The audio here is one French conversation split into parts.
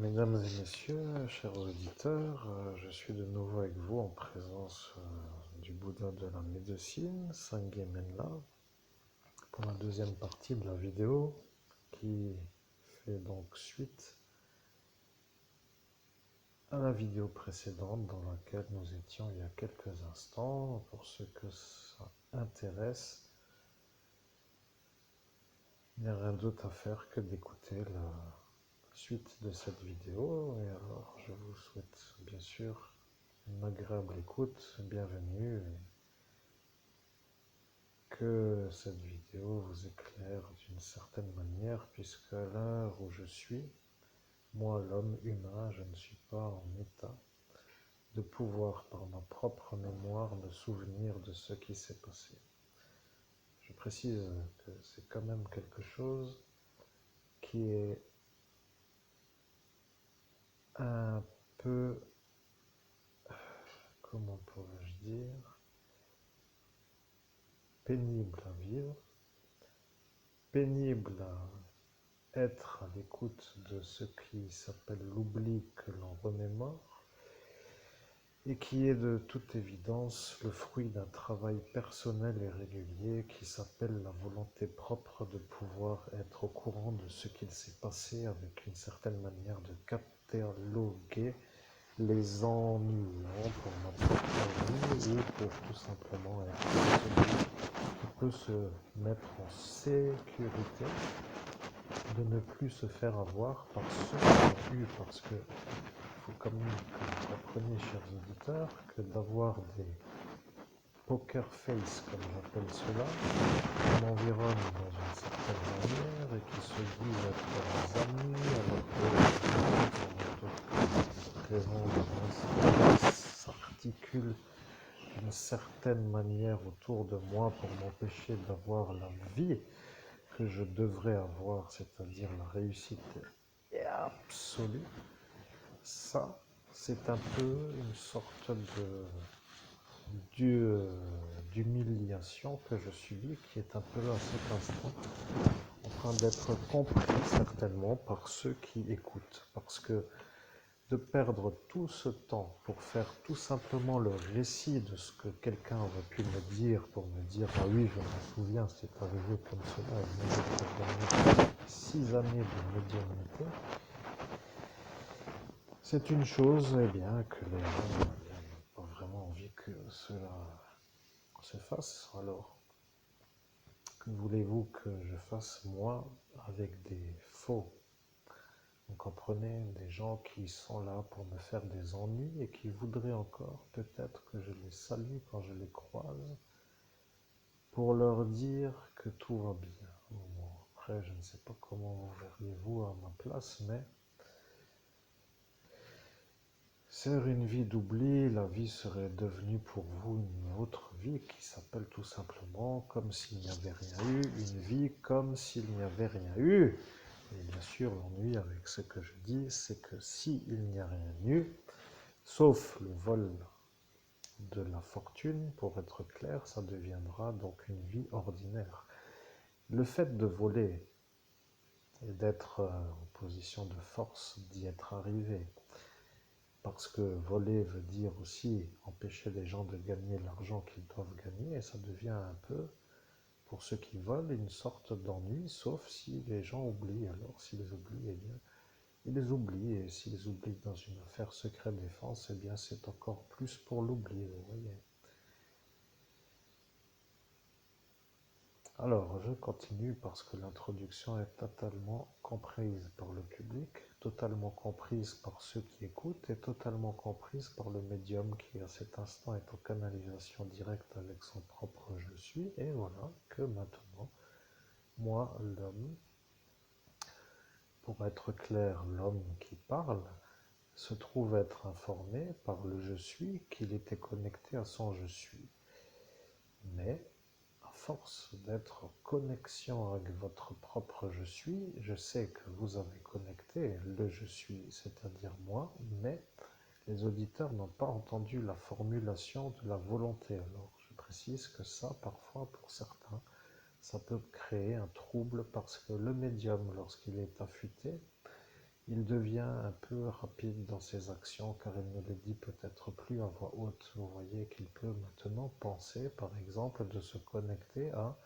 Mesdames et messieurs, chers auditeurs, je suis de nouveau avec vous en présence du Bouddha de la médecine, Sangye Menla, pour la deuxième partie de la vidéo qui fait donc suite à la vidéo précédente dans laquelle nous étions il y a quelques instants. Pour ceux que ça intéresse, il n'y a rien d'autre à faire que d'écouter la suite de cette vidéo. Et alors, je vous souhaite bien sûr une agréable écoute, bienvenue, et que cette vidéo vous éclaire d'une certaine manière, puisque à l'heure où je suis, moi l'homme humain, je ne suis pas en état de pouvoir par ma propre mémoire me souvenir de ce qui s'est passé. Je précise que c'est quand même quelque chose qui est un peu, comment pourrais-je dire, pénible à vivre, pénible à être à l'écoute de ce qui s'appelle l'oubli que l'on remémore, et qui est de toute évidence le fruit d'un travail personnel et régulier qui s'appelle la volonté propre de pouvoir être au courant de ce qu'il s'est passé avec une certaine manière de cataloguer les ennuyants pour notre propre vie ou pour tout simplement être celui qui peut se mettre en sécurité de ne plus se faire avoir par ceux qui ont eu, parce que il faut quand même que vous compreniez, chers auditeurs, que d'avoir des poker face, comme j'appelle cela, qui m'environnent dans une certaine manière et qui se disent être mes amis, alors que d'autres raisons s'articulent d'une certaine manière autour de moi pour m'empêcher d'avoir la vie que je devrais avoir, c'est-à-dire la réussite absolue. Ça, c'est un peu une sorte d'humiliation que je subis, qui est un peu à cet instant en train d'être compris certainement par ceux qui écoutent. Parce que de perdre tout ce temps pour faire tout simplement le récit de ce que quelqu'un aurait pu me dire, pour me dire « Ah oui, je me souviens, c'est arrivé comme cela, et moi j'ai 6 années de médiumnité », c'est une chose bien, que les gens n'ont pas vraiment envie que cela se fasse. Alors, que voulez-vous que je fasse, moi, avec des faux? Vous comprenez, des gens qui sont là pour me faire des ennuis et qui voudraient encore peut-être que je les salue quand je les croise, pour leur dire que tout va bien. Bon, après, je ne sais pas comment vous verriez-vous à ma place, mais sur une vie d'oubli, la vie serait devenue pour vous une autre vie qui s'appelle tout simplement comme s'il n'y avait rien eu, une vie comme s'il n'y avait rien eu. Et bien sûr, l'ennui avec ce que je dis, c'est que s'il n'y a rien eu, sauf le vol de la fortune, pour être clair, ça deviendra donc une vie ordinaire. Le fait de voler et d'être en position de force, d'y être arrivé, parce que voler veut dire aussi empêcher les gens de gagner l'argent qu'ils doivent gagner, et ça devient un peu, pour ceux qui volent, une sorte d'ennui, sauf si les gens oublient. Alors s'ils oublient, eh bien, ils les oublient, et s'ils oublient dans une affaire secret défense, eh bien c'est encore plus pour l'oubli, vous voyez. Alors, je continue parce que l'introduction est totalement comprise par le public, totalement comprise par ceux qui écoutent et totalement comprise par le médium qui, à cet instant, est en canalisation directe avec son propre « je suis ». Et voilà que maintenant, moi, l'homme, pour être clair, l'homme qui parle, se trouve être informé par le « je suis » qu'il était connecté à son « je suis ». Mais à force d'être en connexion avec votre propre je suis, je sais que vous avez connecté le je suis, c'est-à-dire moi, mais les auditeurs n'ont pas entendu la formulation de la volonté. Alors je précise que ça, parfois, pour certains, ça peut créer un trouble parce que le médium, lorsqu'il est affûté, il devient un peu rapide dans ses actions car il ne les dit peut-être plus à voix haute. Vous voyez qu'il peut maintenant penser, par exemple, de se connecter à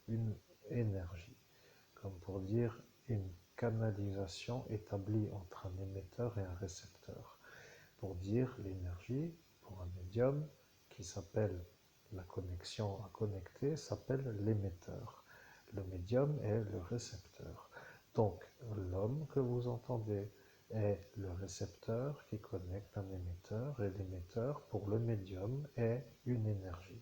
une énergie, comme pour dire une canalisation établie entre un émetteur et un récepteur. Pour dire l'énergie, pour un médium qui s'appelle la connexion à connecter, s'appelle l'émetteur. Le médium est le récepteur. Donc, l'homme que vous entendez est le récepteur qui connecte un émetteur et l'émetteur, pour le médium, est une énergie.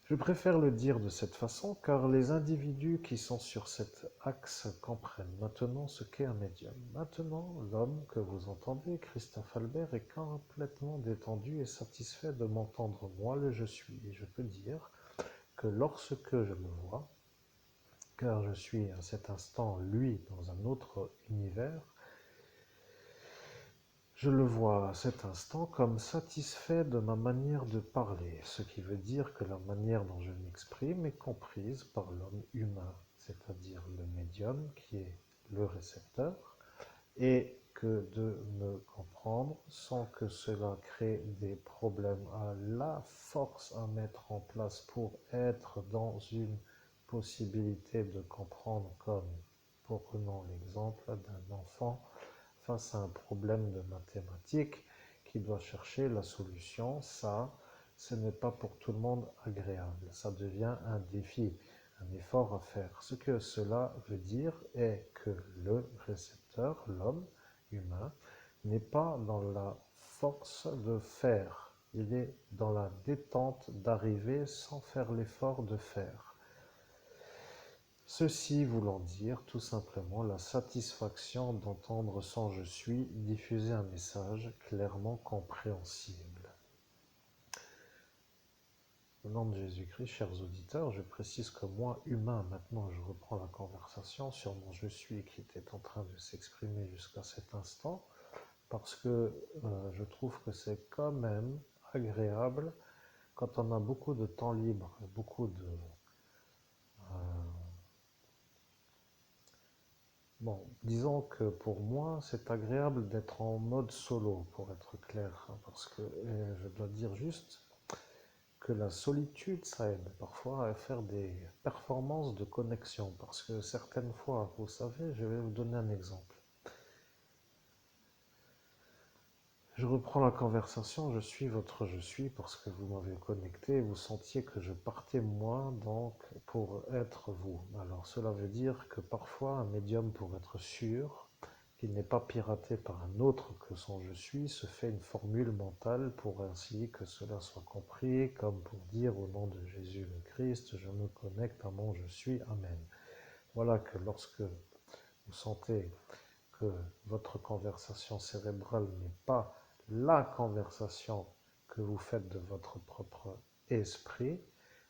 Je préfère le dire de cette façon car les individus qui sont sur cet axe comprennent maintenant ce qu'est un médium. Maintenant, l'homme que vous entendez, Christophe Albert, est complètement détendu et satisfait de m'entendre moi le je suis. Et je peux dire que lorsque je le vois, car je suis à cet instant lui dans un autre univers, je le vois à cet instant comme satisfait de ma manière de parler, ce qui veut dire que la manière dont je m'exprime est comprise par l'homme humain, c'est-à-dire le médium qui est le récepteur, et que de me comprendre sans que cela crée des problèmes à la force à mettre en place pour être dans une possibilité de comprendre comme, prenons l'exemple d'un enfant face à un problème de mathématiques qui doit chercher la solution, ça, ce n'est pas pour tout le monde agréable. Ça devient un défi, un effort à faire. Ce que cela veut dire est que le récepteur, l'homme humain, n'est pas dans la force de faire. Il est dans la détente d'arriver sans faire l'effort de faire. Ceci voulant dire tout simplement la satisfaction d'entendre son je suis diffuser un message clairement compréhensible. Au nom de Jésus-Christ, chers auditeurs, je précise que moi, humain, maintenant je reprends la conversation sur mon je suis qui était en train de s'exprimer jusqu'à cet instant, parce que je trouve que c'est quand même agréable quand on a beaucoup de temps libre, beaucoup de... Bon, disons que pour moi, c'est agréable d'être en mode solo, pour être clair, hein, parce que je dois dire juste que la solitude, ça aide parfois à faire des performances de connexion, parce que certaines fois, vous savez, je vais vous donner un exemple. Je reprends la conversation, je suis votre je suis parce que vous m'avez connecté et vous sentiez que je partais moi donc pour être vous. Alors cela veut dire que parfois un médium pour être sûr qu'il n'est pas piraté par un autre que son je suis se fait une formule mentale pour ainsi que cela soit compris comme pour dire au nom de Jésus le Christ je me connecte à mon je suis, Amen. Voilà que lorsque vous sentez que votre conversation cérébrale n'est pas la conversation que vous faites de votre propre esprit,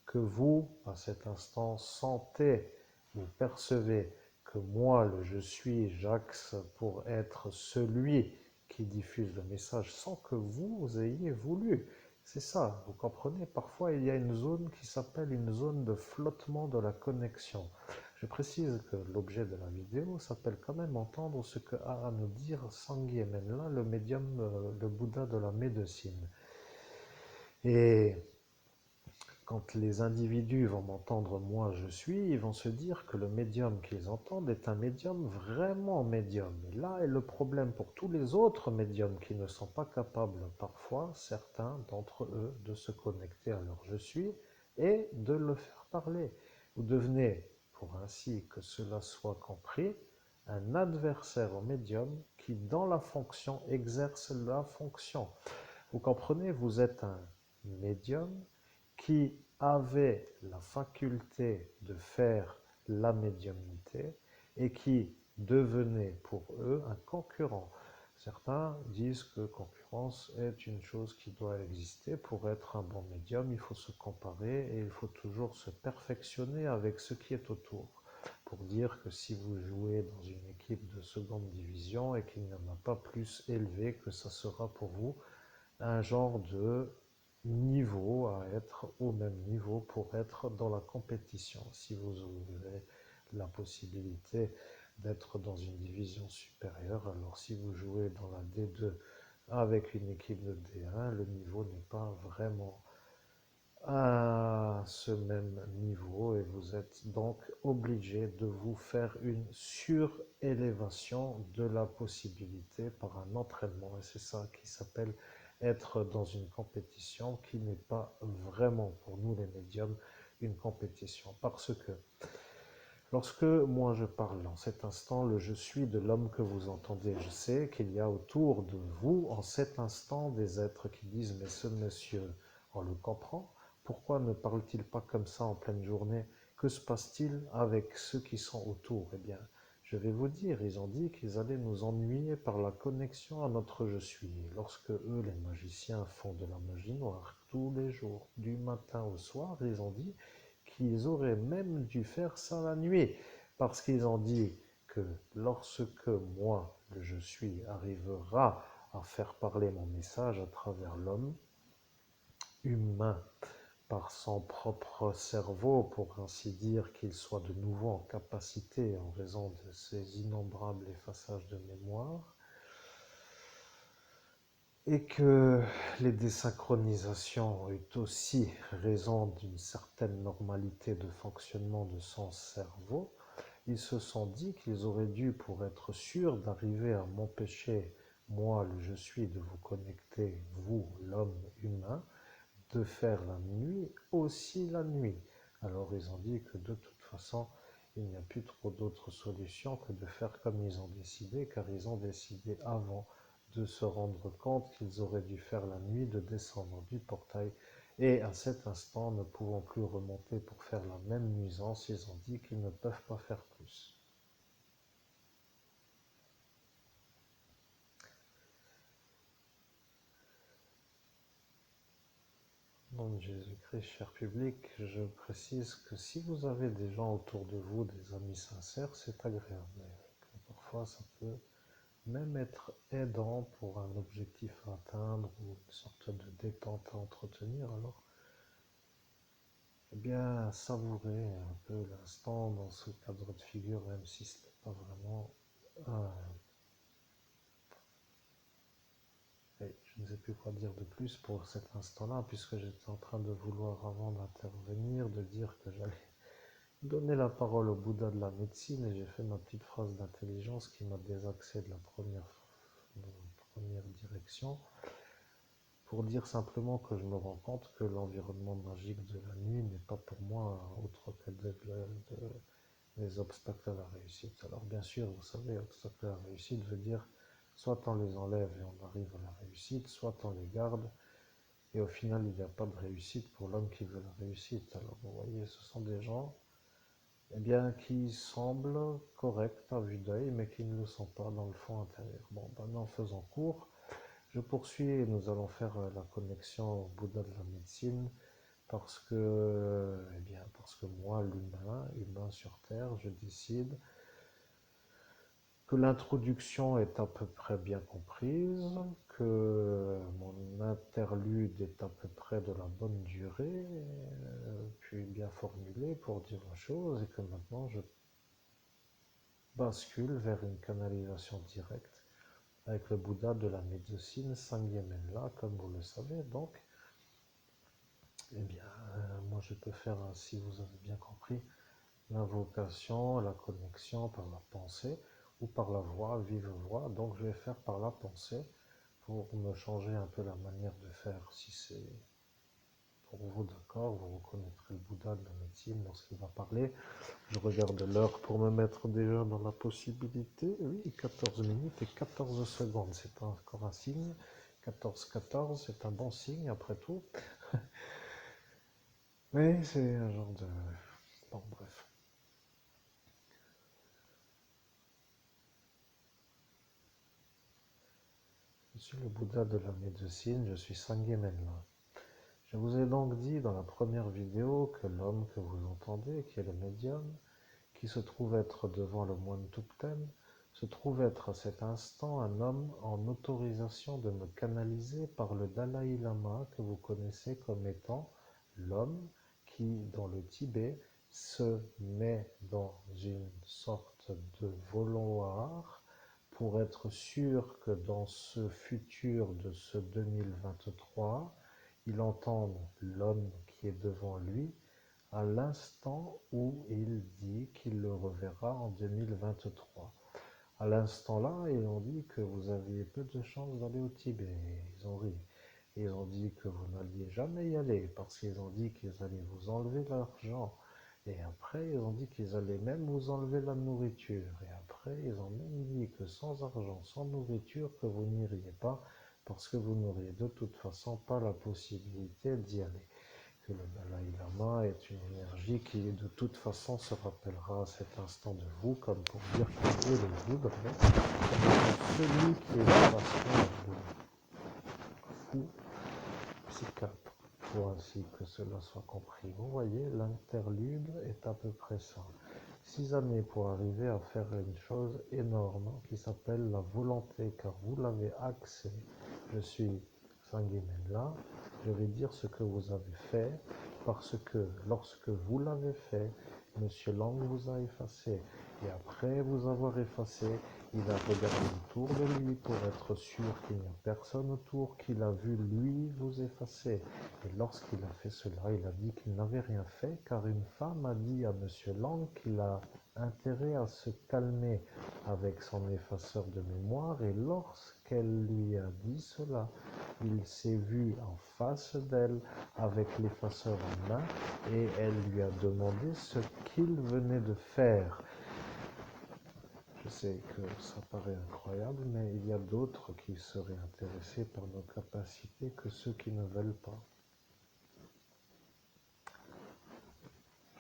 que vous, à cet instant, sentez, vous percevez que moi, le je suis, j'axe pour être celui qui diffuse le message sans que vous ayez voulu. C'est ça, vous comprenez, parfois il y a une zone qui s'appelle une zone de flottement de la connexion. Je précise que l'objet de la vidéo s'appelle quand même entendre ce que a à nous dire Sangye Menla, le médium, le Bouddha de la médecine. Et quand les individus vont m'entendre moi je suis, ils vont se dire que le médium qu'ils entendent est un médium vraiment médium. Et là est le problème pour tous les autres médiums qui ne sont pas capables parfois, certains d'entre eux, de se connecter à leur je suis et de le faire parler. Vous devenez, pour ainsi que cela soit compris, un adversaire au médium qui dans la fonction exerce la fonction. Vous comprenez, vous êtes un médium qui avaient la faculté de faire la médiumnité et qui devenaient pour eux un concurrent. Certains disent que concurrence est une chose qui doit exister. Pour être un bon médium, il faut se comparer et il faut toujours se perfectionner avec ce qui est autour. Pour dire que si vous jouez dans une équipe de seconde division et qu'il n'y en a pas plus élevé, que ça sera pour vous un genre de niveau à être au même niveau pour être dans la compétition. Si vous avez la possibilité d'être dans une division supérieure. Alors si vous jouez dans la D2 avec une équipe de D1, le niveau n'est pas vraiment à ce même niveau et vous êtes donc obligé de vous faire une surélévation de la possibilité par un entraînement. Et c'est ça qui s'appelle être dans une compétition qui n'est pas vraiment pour nous les médiums une compétition. Parce que lorsque moi je parle en cet instant, le je suis de l'homme que vous entendez, je sais qu'il y a autour de vous en cet instant des êtres qui disent mais ce monsieur, on le comprend, pourquoi ne parle-t-il pas comme ça en pleine journée? Que se passe-t-il avec ceux qui sont autour? Eh bien, je vais vous dire, ils ont dit qu'ils allaient nous ennuyer par la connexion à notre je suis. Lorsque eux, les magiciens, font de la magie noire tous les jours, du matin au soir, ils ont dit qu'ils auraient même dû faire ça la nuit, parce qu'ils ont dit que lorsque moi, le je suis, arrivera à faire parler mon message à travers l'homme humain, par son propre cerveau, pour ainsi dire, qu'il soit de nouveau en capacité, en raison de ces innombrables effaçages de mémoire, et que les désynchronisations aient aussi raison d'une certaine normalité de fonctionnement de son cerveau, ils se sont dit qu'ils auraient dû, pour être sûrs d'arriver à m'empêcher, moi le je suis, de vous connecter, vous l'homme humain, de faire la nuit, aussi la nuit. Alors ils ont dit que de toute façon, il n'y a plus trop d'autres solutions que de faire comme ils ont décidé, car ils ont décidé avant de se rendre compte qu'ils auraient dû faire la nuit, de descendre du portail, et à cet instant, ne pouvant plus remonter pour faire la même nuisance, ils ont dit qu'ils ne peuvent pas faire plus. Au nom de Jésus-Christ, cher public, je précise que si vous avez des gens autour de vous, des amis sincères, c'est agréable. Mais parfois, ça peut même être aidant pour un objectif à atteindre ou une sorte de détente à entretenir. Alors, eh bien, savourer un peu l'instant dans ce cadre de figure, même si ce n'est pas vraiment et je ne sais plus quoi dire de plus pour cet instant-là, puisque j'étais en train de vouloir, avant d'intervenir, de dire que j'allais donner la parole au Bouddha de la médecine, et j'ai fait ma petite phrase d'intelligence qui m'a désaxé de la première direction, pour dire simplement que je me rends compte que l'environnement magique de la nuit n'est pas pour moi autre que des obstacles à la réussite. Alors bien sûr, vous savez, obstacle à la réussite veut dire soit on les enlève et on arrive à la réussite, soit on les garde et au final il n'y a pas de réussite pour l'homme qui veut la réussite. Alors vous voyez, ce sont des gens eh bien, qui semblent corrects à vue d'œil, mais qui ne le sont pas dans le fond intérieur. Bon, maintenant faisons court. Je poursuis et nous allons faire la connexion au Bouddha de la médecine parce que moi, l'humain, humain sur Terre, je décide que l'introduction est à peu près bien comprise, que mon interlude est à peu près de la bonne durée, puis bien formulé pour dire la chose, et que maintenant je bascule vers une canalisation directe avec le Bouddha de la médecine, Sangye-Menla, comme vous le savez. Donc, eh bien, moi je peux faire, si vous avez bien compris, l'invocation, la connexion par la pensée ou par la voix, vive voix. Donc je vais faire par la pensée pour me changer un peu la manière de faire. Si c'est pour vous d'accord, vous reconnaîtrez le Bouddha de la médecine lorsqu'il va parler. Je regarde l'heure pour me mettre déjà dans la possibilité. Oui, 14 minutes et 14 secondes, c'est encore un signe. 14-14, c'est un bon signe après tout. Mais c'est un genre de... Bon, bref. Je suis le Bouddha de la médecine, je suis Sangye Menla. Je vous ai donc dit dans la première vidéo que l'homme que vous entendez, qui est le médium, qui se trouve être devant le moine Tupten, se trouve être à cet instant un homme en autorisation de me canaliser par le Dalai Lama, que vous connaissez comme étant l'homme qui, dans le Tibet, se met dans une sorte de vouloir pour être sûr que dans ce futur de ce 2023, il entende l'homme qui est devant lui à l'instant où il dit qu'il le reverra en 2023. À l'instant là, ils ont dit que vous aviez peu de chances d'aller au Tibet. Ils ont ri. Ils ont dit que vous n'alliez jamais y aller parce qu'ils ont dit qu'ils allaient vous enlever l'argent. Et après, ils ont dit qu'ils allaient même vous enlever la nourriture. Et après, ils ont même dit que sans argent, sans nourriture, que vous n'iriez pas parce que vous n'auriez de toute façon pas la possibilité d'y aller. Que le Dalai Lama est une énergie qui de toute façon se rappellera à cet instant de vous, comme pour dire que Dieu le voudrait, celui qui est la passion de fou psychiatre, pour ainsi que cela soit compris. Vous voyez, l'interlude est à peu près ça. 6 années pour arriver à faire une chose énorme qui s'appelle la volonté, car vous l'avez axé. Je suis Sanguimella, je vais dire ce que vous avez fait, parce que lorsque vous l'avez fait, Monsieur Lang vous a effacé. Et après vous avoir effacé, il a regardé autour de lui pour être sûr qu'il n'y a personne autour, qu'il a vu lui vous effacer. Et lorsqu'il a fait cela, il a dit qu'il n'avait rien fait, car une femme a dit à Monsieur Lang qu'il a intérêt à se calmer avec son effaceur de mémoire, et lorsqu'elle lui a dit cela, il s'est vu en face d'elle avec l'effaceur en main, et elle lui a demandé ce qu'il venait de faire. Je sais que ça paraît incroyable, mais il y a d'autres qui seraient intéressés par nos capacités que ceux qui ne veulent pas.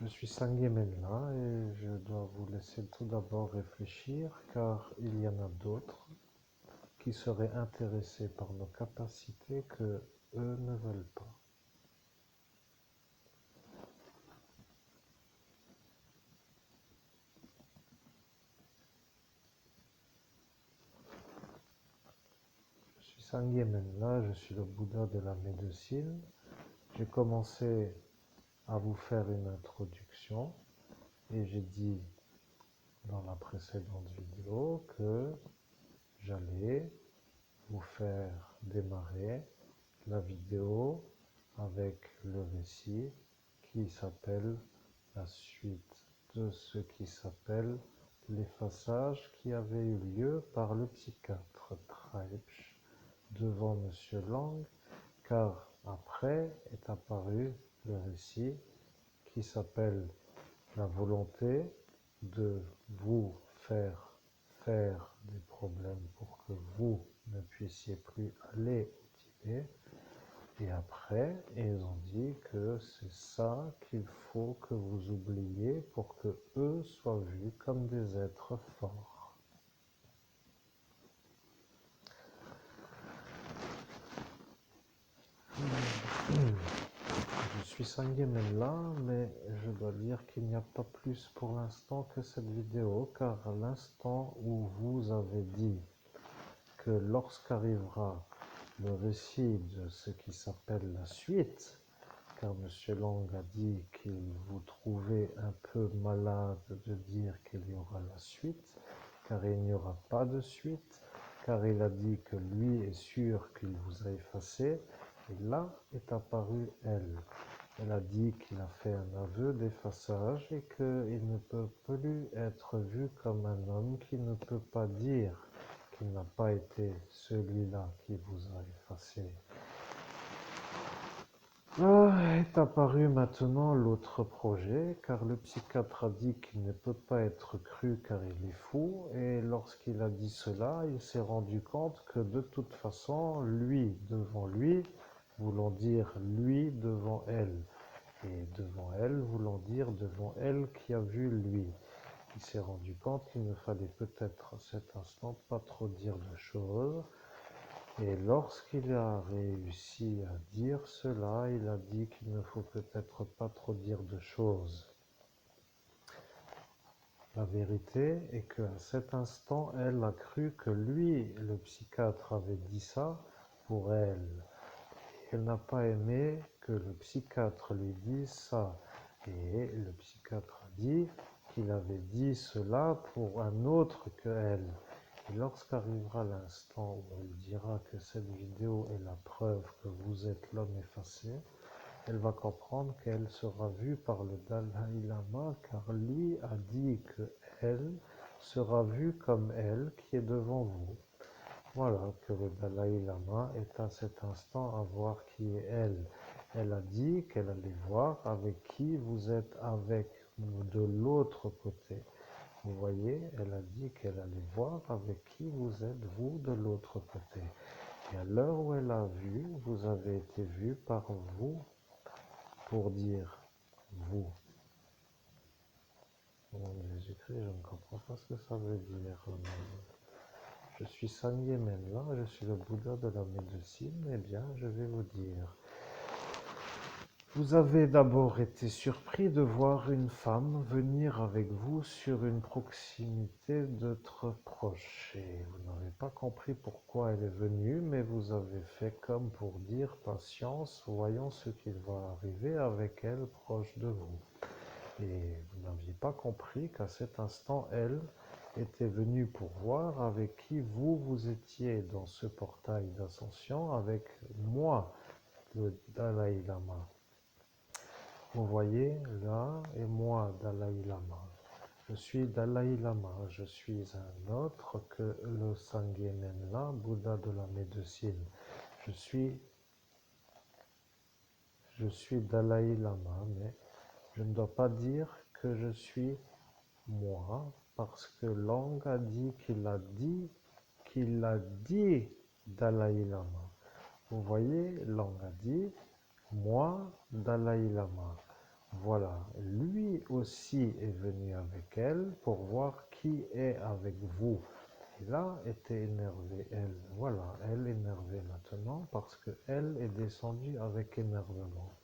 Je suis Sanguimella et je dois vous laisser tout d'abord réfléchir, car il y en a d'autres qui seraient intéressés par nos capacités que eux ne veulent pas. Je suis Sanguimella, je suis le Bouddha de la médecine. J'ai commencé à vous faire une introduction et j'ai dit dans la précédente vidéo que j'allais vous faire démarrer la vidéo avec le récit qui s'appelle la suite de ce qui s'appelle l'effaçage qui avait eu lieu par le psychiatre Treibsch devant M. Lang, car après est apparu le récit qui s'appelle la volonté de vous faire des problèmes pour que vous ne puissiez plus aller au Tibet. Et après, ils ont dit que c'est ça qu'il faut que vous oubliez pour que eux soient vus comme des êtres forts. Je suis Sanguimella, mais je dois dire qu'il n'y a pas plus pour l'instant que cette vidéo, car à l'instant où vous avez dit que lorsqu'arrivera le récit de ce qui s'appelle la suite, car M. Lang a dit qu'il vous trouvait un peu malade de dire qu'il y aura la suite, car il n'y aura pas de suite, car il a dit que lui est sûr qu'il vous a effacé, et là est apparue elle. Elle a dit qu'il a fait un aveu d'effaçage et qu'il ne peut plus être vu comme un homme qui ne peut pas dire qu'il n'a pas été celui-là qui vous a effacé. Est apparu maintenant l'autre projet, car le psychiatre a dit qu'il ne peut pas être cru car il est fou, et lorsqu'il a dit cela, il s'est rendu compte que de toute façon, lui devant lui, voulant dire lui devant elle, et devant elle voulant dire devant elle qui a vu lui. Il s'est rendu compte qu'il ne fallait peut-être à cet instant pas trop dire de choses. Et lorsqu'il a réussi à dire cela, il a dit qu'il ne faut peut-être pas trop dire de choses. La vérité est qu'à cet instant, elle a cru que lui, le psychiatre, avait dit ça pour elle. Elle n'a pas aimé que le psychiatre lui dise ça. Et le psychiatre a dit qu'il avait dit cela pour un autre que elle. Et lorsqu'arrivera l'instant où elle dira que cette vidéo est la preuve que vous êtes l'homme effacé, elle va comprendre qu'elle sera vue par le Dalai Lama, car lui a dit que elle sera vue comme elle qui est devant vous. Voilà, que le Dalai Lama est à cet instant à voir qui est elle. Elle a dit qu'elle allait voir avec qui vous êtes avec de l'autre côté. Vous voyez, elle a dit qu'elle allait voir avec qui vous êtes vous de l'autre côté. Et à l'heure où elle a vu, vous avez été vu par vous pour dire vous. Au nom de Jésus-Christ, je ne comprends pas ce que ça veut dire. Je suis Sangye Menla, je suis le Bouddha de la médecine. Eh bien, je vais vous dire. Vous avez d'abord été surpris de voir une femme venir avec vous sur une proximité de très proche. Et vous n'avez pas compris pourquoi elle est venue, mais vous avez fait comme pour dire patience, voyons ce qu'il va arriver avec elle proche de vous. Et vous n'aviez pas compris qu'à cet instant, elle était venue pour voir avec qui vous étiez dans ce portail d'ascension avec moi, le Dalai Lama. Vous voyez, là et moi, Dalai Lama. Je suis Dalai Lama, je suis un autre que le Sangye Menla, Bouddha de la médecine. Je suis Dalai Lama, mais je ne dois pas dire que je suis moi, parce que Lang a dit qu'il a dit Dalai Lama. Vous voyez, Lang a dit moi, Dalai Lama. Voilà, lui aussi est venu avec elle pour voir qui est avec vous. Et là était énervée, elle. Voilà, elle est énervée maintenant parce qu'elle est descendue avec énervement.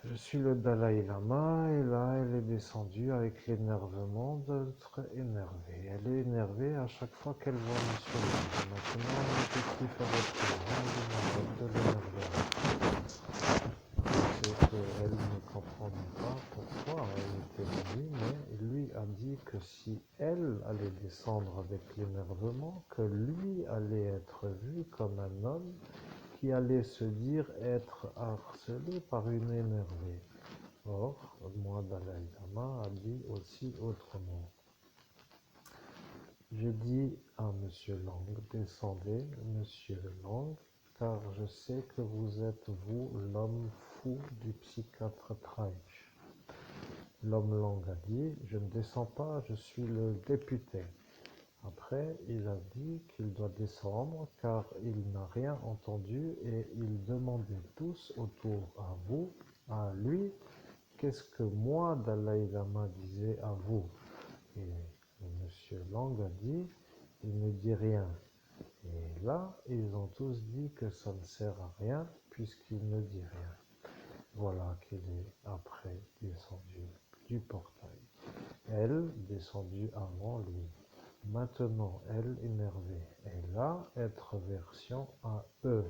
Je suis le Dalai Lama et là elle est descendue avec l'énervement d'être énervée. Elle est énervée à chaque fois qu'elle voit Monsieur Lang. Maintenant elle ne peut plus faire autrement de l'énervement. C'est qu'elle ne comprenait pas pourquoi elle était venue, mais lui a dit que si elle allait descendre avec l'énervement, que lui allait être vu comme un homme qui allait se dire être harcelé par une énervée. Or, moi, Dalai Lama a dit aussi autrement. J'ai dit à Monsieur Lang, descendez, Monsieur Lang, car je sais que vous êtes vous l'homme fou du psychiatre Traich. L'homme Lang a dit, je ne descends pas, je suis le député. Après, il a dit qu'il doit descendre car il n'a rien entendu et il demandait tous autour à vous, à lui, qu'est-ce que moi, Dalai Lama, disais à vous. Et Monsieur Lang a dit, il ne dit rien. Et là, ils ont tous dit que ça ne sert à rien puisqu'il ne dit rien. Voilà qu'il est après descendu du portail. Elle descendue avant lui. Maintenant, elle énervée. Et là, être version à eux.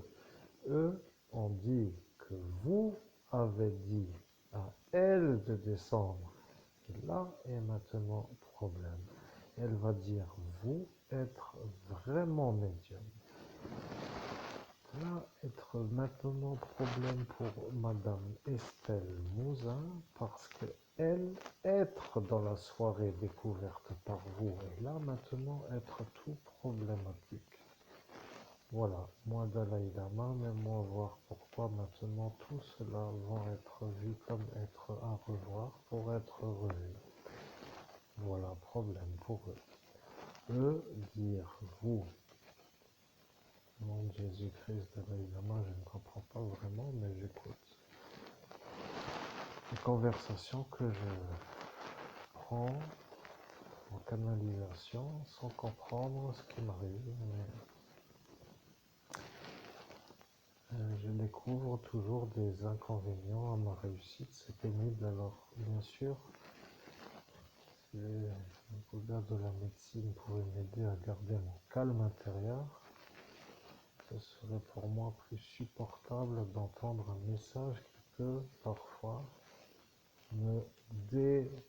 Eux ont dit que vous avez dit à elle de descendre. Et là est maintenant problème. Elle va dire vous être vraiment médium. Là être maintenant problème pour Madame Estelle Mouzin parce que elle être dans la soirée découverte par vous et là maintenant être tout problématique. Voilà, moi Dalai Lama, mais moi voir pourquoi maintenant tout cela vont être vus comme être à revoir pour être revus. Voilà, problème pour eux. Eux dire vous. Nom de Jésus-Christ, Dalai Lama, je ne comprends pas vraiment, mais j'écoute. Les conversations que je prends en canalisation sans comprendre ce qui m'arrive, mais je découvre toujours des inconvénients à ma réussite, c'est pénible. Alors, bien sûr, si le Bouddha de la médecine pouvait m'aider à garder mon calme intérieur, ce serait pour moi plus supportable d'entendre un message qui peut parfois me désaxer,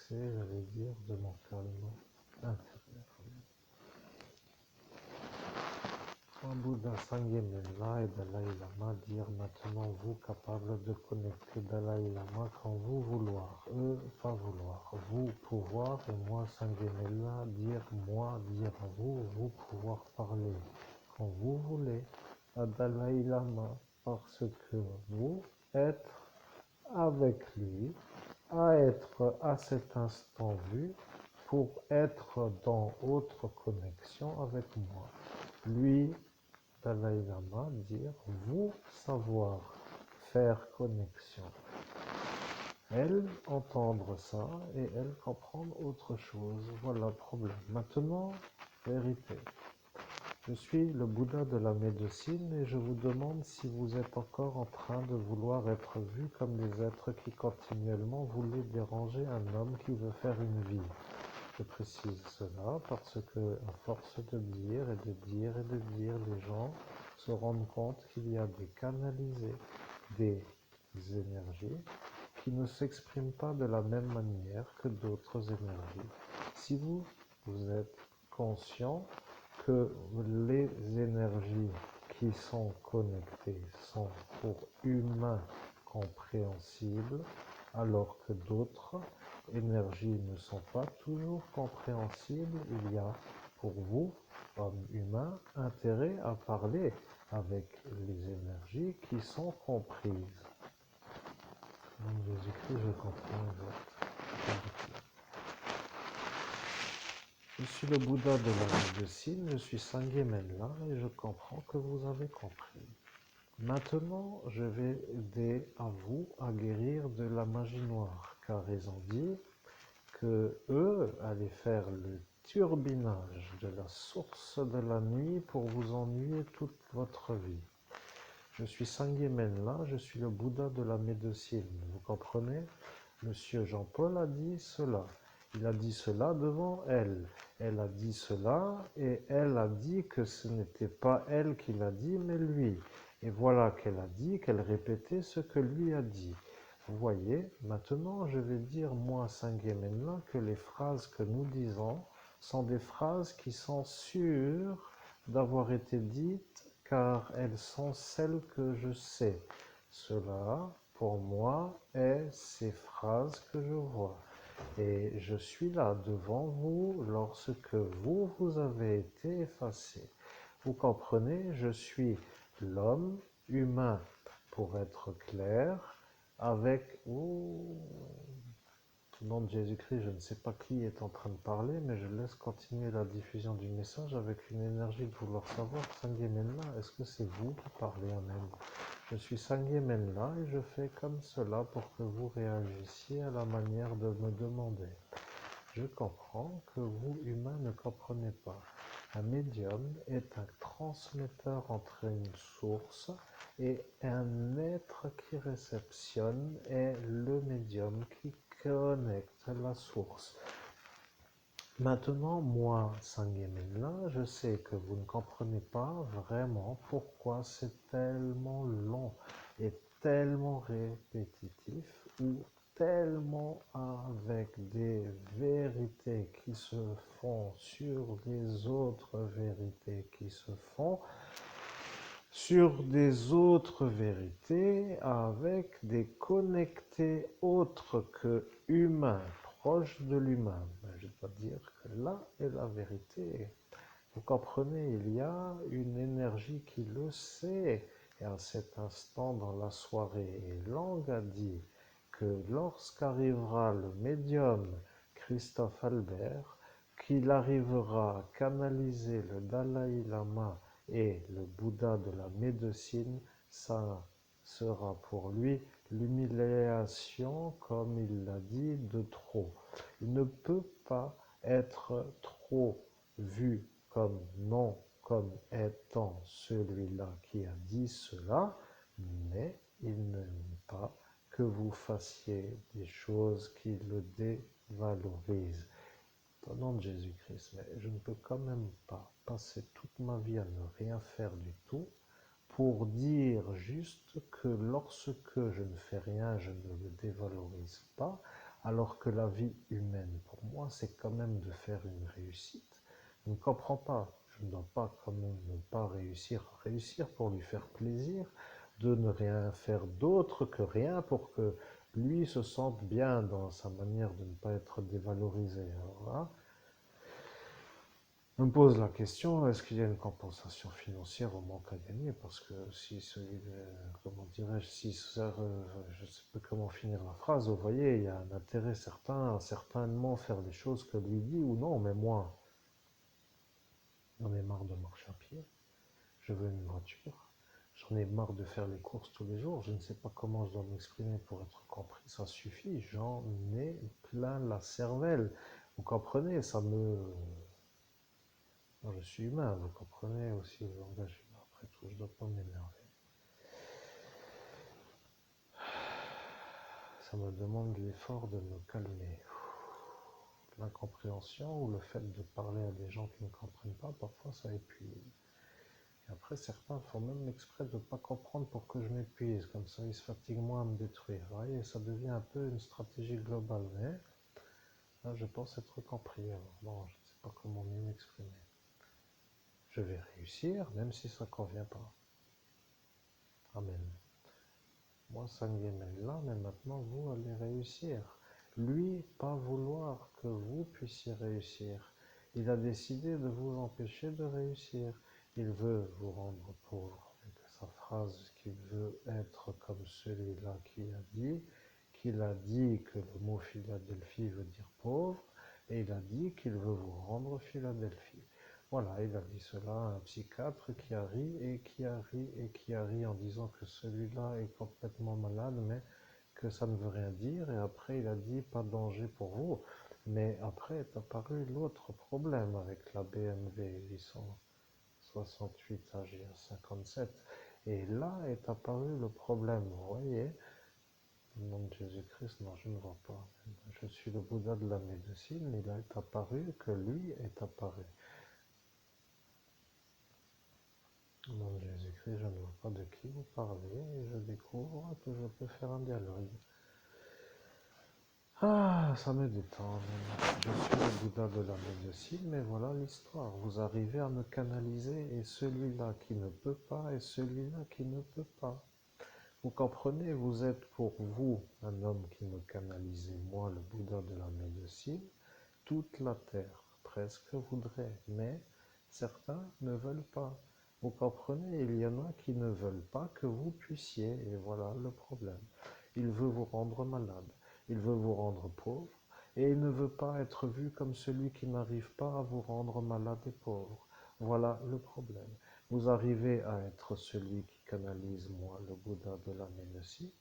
j'allais dire, de mon calme intérieur. Un Bouddha Sangye-Menla et Dalai Lama dire maintenant vous capable de connecter Dalai Lama quand vous vouloir, eux pas vouloir, vous pouvoir et moi Sangye-Menla dire moi dire à vous, vous pouvoir parler quand vous voulez à Dalai Lama parce que vous êtes avec lui, à être à cet instant vu pour être dans autre connexion avec moi. Lui, Dalai Lama, dire vous savoir faire connexion. Elle entendre ça et elle comprendre autre chose. Voilà le problème. Maintenant, vérité. Je suis le Bouddha de la médecine et je vous demande si vous êtes encore en train de vouloir être vu comme des êtres qui continuellement voulaient déranger un homme qui veut faire une vie. Je précise cela parce que, à force de dire et de dire et de dire, les gens se rendent compte qu'il y a des canalisés, des énergies qui ne s'expriment pas de la même manière que d'autres énergies. Si vous êtes conscient que les énergies qui sont connectées sont pour humains compréhensibles, alors que d'autres énergies ne sont pas toujours compréhensibles, il y a pour vous, hommes humains, intérêt à parler avec les énergies qui sont comprises. Dans Jésus-Christ, je comprends exact. Je suis le Bouddha de la médecine, je suis Sangye Menla et je comprends que vous avez compris. Maintenant, je vais aider à vous à guérir de la magie noire, car ils ont dit que eux allaient faire le turbinage de la source de la nuit pour vous ennuyer toute votre vie. Je suis Sangye Menla, je suis le Bouddha de la médecine. Vous comprenez? Monsieur Jean-Paul a dit cela. Il a dit cela devant elle. Elle a dit cela et elle a dit que ce n'était pas elle qui l'a dit, mais lui. Et voilà qu'elle a dit qu'elle répétait ce que lui a dit. Vous voyez, maintenant je vais dire, moi, Sangye Menla, que les phrases que nous disons sont des phrases qui sont sûres d'avoir été dites car elles sont celles que je sais. Cela, pour moi, est ces phrases que je vois. Et je suis là devant vous lorsque vous avez été effacé. Vous comprenez, je suis l'homme humain, pour être clair, avec... au nom de Jésus-Christ, je ne sais pas qui est en train de parler, mais je laisse continuer la diffusion du message avec une énergie de vouloir savoir. Sangye Menla, est-ce que c'est vous qui parlez en même? Je suis Sangye Menla et je fais comme cela pour que vous réagissiez à la manière de me demander. Je comprends que vous, humains, ne comprenez pas. Un médium est un transmetteur entre une source et un être qui réceptionne est le médium qui connecte la source. Maintenant, moi, Sangye Menla, je sais que vous ne comprenez pas vraiment pourquoi c'est tellement long et tellement répétitif ou tellement avec des vérités qui se font sur les autres vérités qui se font sur des autres vérités avec des connectés autres que humains, proches de l'humain. Je dois dire que là est la vérité. Vous comprenez, il y a une énergie qui le sait. Et à cet instant dans la soirée, Lang a dit que lorsqu'arrivera le médium Christophe Albert, qu'il arrivera à canaliser le Dalai Lama et le Bouddha de la médecine, ça sera pour lui l'humiliation, comme il l'a dit, de trop. Il ne peut pas être trop vu comme non, comme étant celui-là qui a dit cela, mais il ne nie pas que vous fassiez des choses qui le dévalorisent. au nom de Jésus-Christ, mais je ne peux quand même pas passer toute ma vie à ne rien faire du tout pour dire juste que lorsque je ne fais rien, je ne le dévalorise pas, alors que la vie humaine, pour moi, c'est quand même de faire une réussite. Je ne comprends pas. Je ne dois pas quand même ne pas réussir pour lui faire plaisir, de ne rien faire d'autre que rien pour que lui se sente bien dans sa manière de ne pas être dévalorisé. Alors là, je me pose la question, est-ce qu'il y a une compensation financière au manque à gagner? Parce que si celui, comment dirais-je, si ça, je ne sais pas comment finir la phrase, vous voyez, il y a un intérêt certain à certainement faire les choses que lui dit ou non, mais moi, j'en ai marre de marcher à pied, je veux une voiture, j'en ai marre de faire les courses tous les jours, je ne sais pas comment je dois m'exprimer pour être compris, ça suffit, j'en ai plein la cervelle. Vous comprenez, ça me... Moi, je suis humain, vous comprenez aussi le langage humain. Après tout, je ne dois pas m'énerver. Ça me demande l'effort de me calmer. L'incompréhension ou le fait de parler à des gens qui ne comprennent pas, parfois ça épuise. Et après, certains font même exprès de ne pas comprendre pour que je m'épuise. Comme ça, ils se fatiguent moins à me détruire. Vous voyez, ça devient un peu une stratégie globale. Mais là, je pense être compris. Alors, bon, je ne sais pas comment mieux m'exprimer. Je vais réussir, même si ça ne convient pas. Amen. Moi, ça me est là, mais maintenant, vous allez réussir. Lui, pas vouloir que vous puissiez réussir. Il a décidé de vous empêcher de réussir. Il veut vous rendre pauvre. Avec sa phrase qu'il veut être comme celui-là qu'il a dit que le mot Philadelphie veut dire pauvre, et il a dit qu'il veut vous rendre Philadelphie. Voilà, il a dit cela à un psychiatre qui a ri et qui a ri et qui a ri en disant que celui-là est complètement malade, mais que ça ne veut rien dire. Et après, il a dit pas de danger pour vous. Mais après est apparu l'autre problème avec la BMW 868 AGA 57. Et là est apparu le problème, vous voyez. Au nom de Jésus-Christ, non, je ne vois pas. Je suis le Bouddha de la médecine, il est apparu que lui est apparu. Au nom de Jésus-Christ, je ne vois pas de qui vous parlez et je découvre que je peux faire un dialogue. Ah, ça me détend. Je suis le Bouddha de la médecine, mais voilà l'histoire. Vous arrivez à me canaliser et celui-là qui ne peut pas et celui-là qui ne peut pas. Vous comprenez, vous êtes pour vous un homme qui me canalise, moi le Bouddha de la médecine. Toute la terre presque voudrait, mais certains ne veulent pas. Vous comprenez, il y en a qui ne veulent pas que vous puissiez, et voilà le problème. Il veut vous rendre malade, il veut vous rendre pauvre, et il ne veut pas être vu comme celui qui n'arrive pas à vous rendre malade et pauvre. Voilà le problème. Vous arrivez à être celui qui canalise, moi, le Bouddha de la médecine,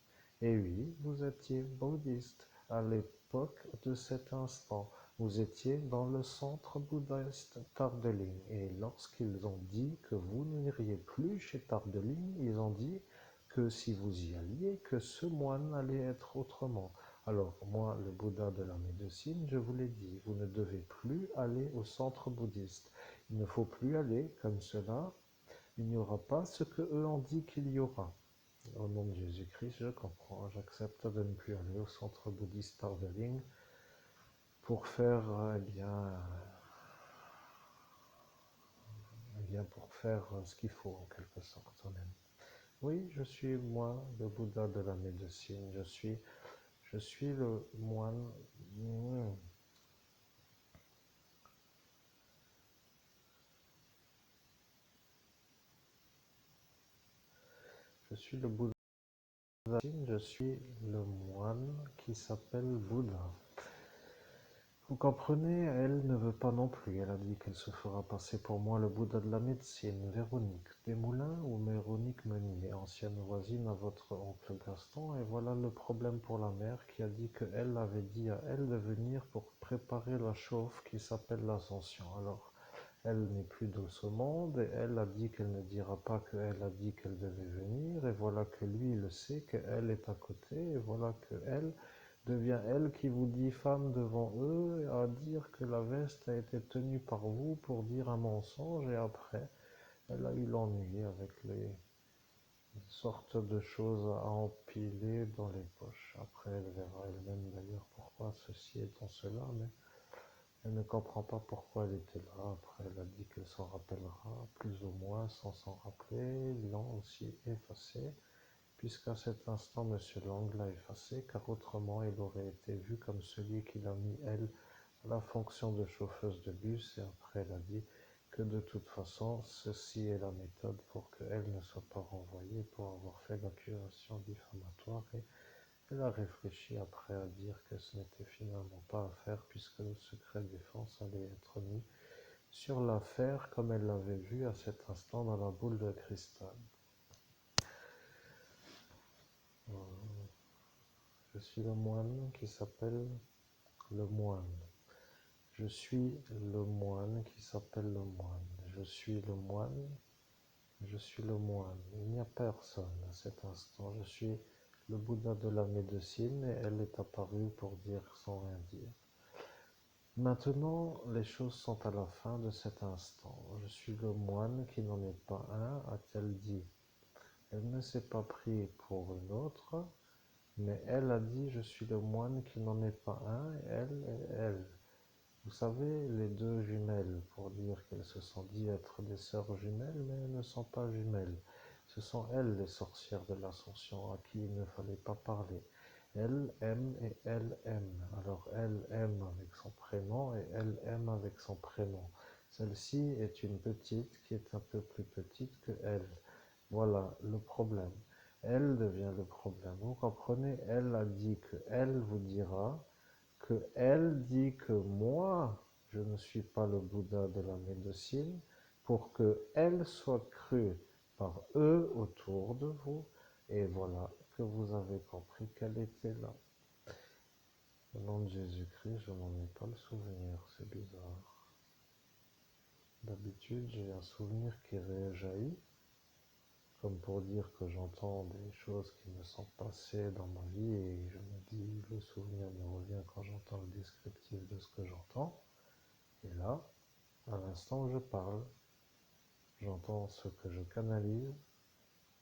et oui, vous étiez bouddhiste à l'époque de cet instant. Vous étiez dans le centre bouddhiste Tardeling, et lorsqu'ils ont dit que vous n'iriez plus chez Tardeling, ils ont dit que si vous y alliez, que ce moine allait être autrement. Alors moi, le Bouddha de la médecine, je vous l'ai dit, vous ne devez plus aller au centre bouddhiste. Il ne faut plus aller comme cela. Il n'y aura pas ce que eux ont dit qu'il y aura. Au nom de Jésus-Christ, je comprends, j'accepte de ne plus aller au centre bouddhiste Tardeling pour faire, pour faire ce qu'il faut en quelque sorte même. Oui, je suis moi, le Bouddha de la médecine. Je suis le moine. Je suis le Bouddha. Je suis le moine qui s'appelle Bouddha. Vous comprenez, elle ne veut pas non plus. Elle a dit qu'elle se fera passer pour moi le Bouddha de la médecine. Véronique Desmoulins ou Véronique Meunier, ancienne voisine à votre oncle Gaston. Et voilà le problème pour la mère qui a dit qu'elle avait dit à elle de venir pour préparer la chauffe qui s'appelle l'ascension. Alors, elle n'est plus de ce monde et elle a dit qu'elle ne dira pas qu'elle a dit qu'elle devait venir. Et voilà que lui le sait, qu'elle est à côté. Et voilà qu'elle devient elle qui vous dit femme devant eux, à dire que la veste a été tenue par vous pour dire un mensonge, et après, elle a eu l'ennui avec les sortes de choses à empiler dans les poches. Après, elle verra elle-même d'ailleurs pourquoi ceci est en cela, mais elle ne comprend pas pourquoi elle était là. Après, elle a dit qu'elle s'en rappellera, plus ou moins, sans s'en rappeler. L'ont aussi effacé, puisqu'à cet instant, Monsieur Lang l'a effacé, car autrement, il aurait été vu comme celui qui l'a mis, elle, à la fonction de chauffeuse de bus. Et après, elle a dit que de toute façon, ceci est la méthode pour qu'elle ne soit pas renvoyée pour avoir fait l'accusation diffamatoire. Et elle a réfléchi après à dire que ce n'était finalement pas à faire, puisque le secret défense allait être mis sur l'affaire comme elle l'avait vu à cet instant dans la boule de cristal. Je suis le moine qui s'appelle le moine. Je suis le moine qui s'appelle le moine. Je suis le moine. Je suis le moine. Il n'y a personne à cet instant. Je suis le Bouddha de la médecine, et elle est apparue pour dire sans rien dire. Maintenant, les choses sont à la fin de cet instant. Je suis le moine qui n'en est pas un, a-t-elle dit. Elle ne s'est pas pris pour une autre, mais elle a dit je suis le moine qui n'en est pas un, et elle. Vous savez, les deux jumelles, pour dire qu'elles se sont dit être des sœurs jumelles, mais elles ne sont pas jumelles. Ce sont elles les sorcières de l'Ascension à qui il ne fallait pas parler. Elle aime et elle aime. Alors elle aime avec son prénom et elle aime avec son prénom. Celle-ci est une petite qui est un peu plus petite que elle. Voilà le problème. Elle devient le problème. Vous comprenez? Elle a dit que elle vous dira que elle dit que moi, je ne suis pas le Bouddha de la médecine, pour que elle soit crue par eux autour de vous, et voilà que vous avez compris qu'elle était là. Au nom de Jésus-Christ, je n'en ai pas le souvenir, c'est bizarre. D'habitude, j'ai un souvenir qui réjaillit, comme pour dire que j'entends des choses qui me sont passées dans ma vie, et je me dis, le souvenir me revient quand j'entends le descriptif de ce que j'entends. Et là, à l'instant où je parle, j'entends ce que je canalise,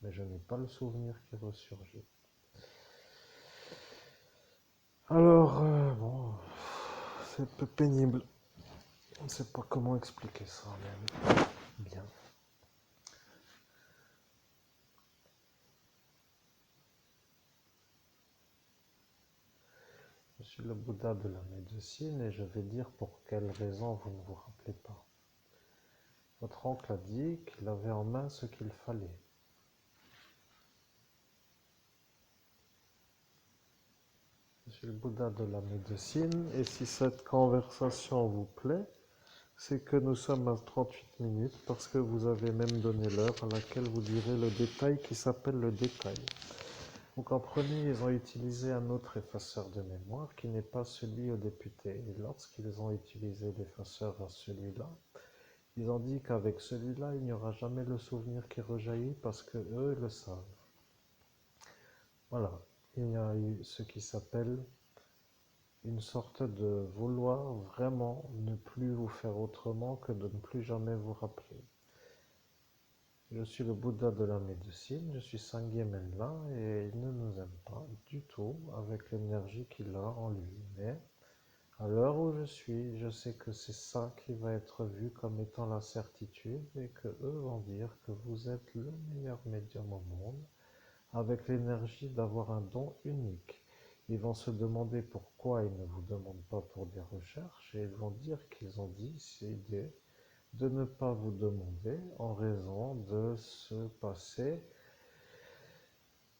mais je n'ai pas le souvenir qui ressurgit. Alors, bon, c'est un peu pénible. On ne sait pas comment expliquer ça, même. Bien. Je suis le Bouddha de la médecine, et je vais dire pour quelle raison vous ne vous rappelez pas. Votre oncle a dit qu'il avait en main ce qu'il fallait. Je suis le Bouddha de la médecine, et si cette conversation vous plaît, c'est que nous sommes à 38 minutes, parce que vous avez même donné l'heure à laquelle vous direz le détail qui s'appelle le détail. Vous comprenez, ils ont utilisé un autre effaceur de mémoire qui n'est pas celui au député. Et lorsqu'ils ont utilisé l'effaceur à celui-là, ils ont dit qu'avec celui-là, il n'y aura jamais le souvenir qui rejaillit parce que eux le savent. Voilà, il y a eu ce qui s'appelle une sorte de vouloir vraiment ne plus vous faire autrement que de ne plus jamais vous rappeler. Je suis le Bouddha de la médecine, je suis Sangye Menla, et il ne nous aime pas du tout avec l'énergie qu'il a en lui. Mais à l'heure où je suis, je sais que c'est ça qui va être vu comme étant la certitude, et que eux vont dire que vous êtes le meilleur médium au monde, avec l'énergie d'avoir un don unique. Ils vont se demander pourquoi ils ne vous demandent pas pour des recherches, et ils vont dire qu'ils ont décidé de ne pas vous demander en raison de ce passé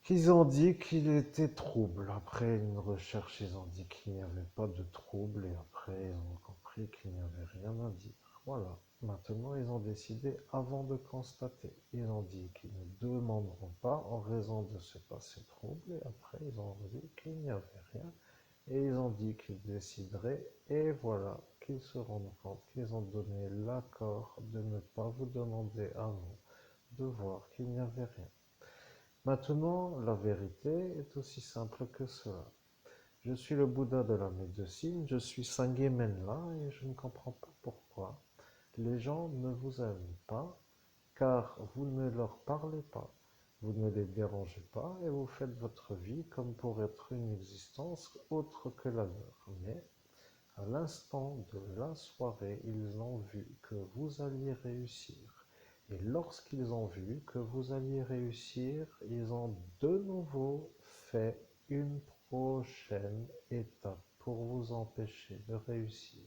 qu'ils ont dit qu'il était trouble. Après une recherche, ils ont dit qu'il n'y avait pas de trouble, et après ils ont compris qu'il n'y avait rien à dire. Voilà. Maintenant, ils ont décidé avant de constater. Ils ont dit qu'ils ne demanderont pas en raison de ce passé trouble, et après ils ont dit qu'il n'y avait rien. Et ils ont dit qu'ils décideraient, et voilà, qu'ils se rendent compte qu'ils ont donné l'accord de ne pas vous demander à vous de voir qu'il n'y avait rien. Maintenant, la vérité est aussi simple que cela. Je suis le Bouddha de la médecine, je suis Sangye Menla et je ne comprends pas pourquoi les gens ne vous aiment pas, car vous ne leur parlez pas, vous ne les dérangez pas et vous faites votre vie comme pour être une existence autre que la leur. Mais à l'instant de la soirée, ils ont vu que vous alliez réussir. Et lorsqu'ils ont vu que vous alliez réussir, ils ont de nouveau fait une prochaine étape pour vous empêcher de réussir.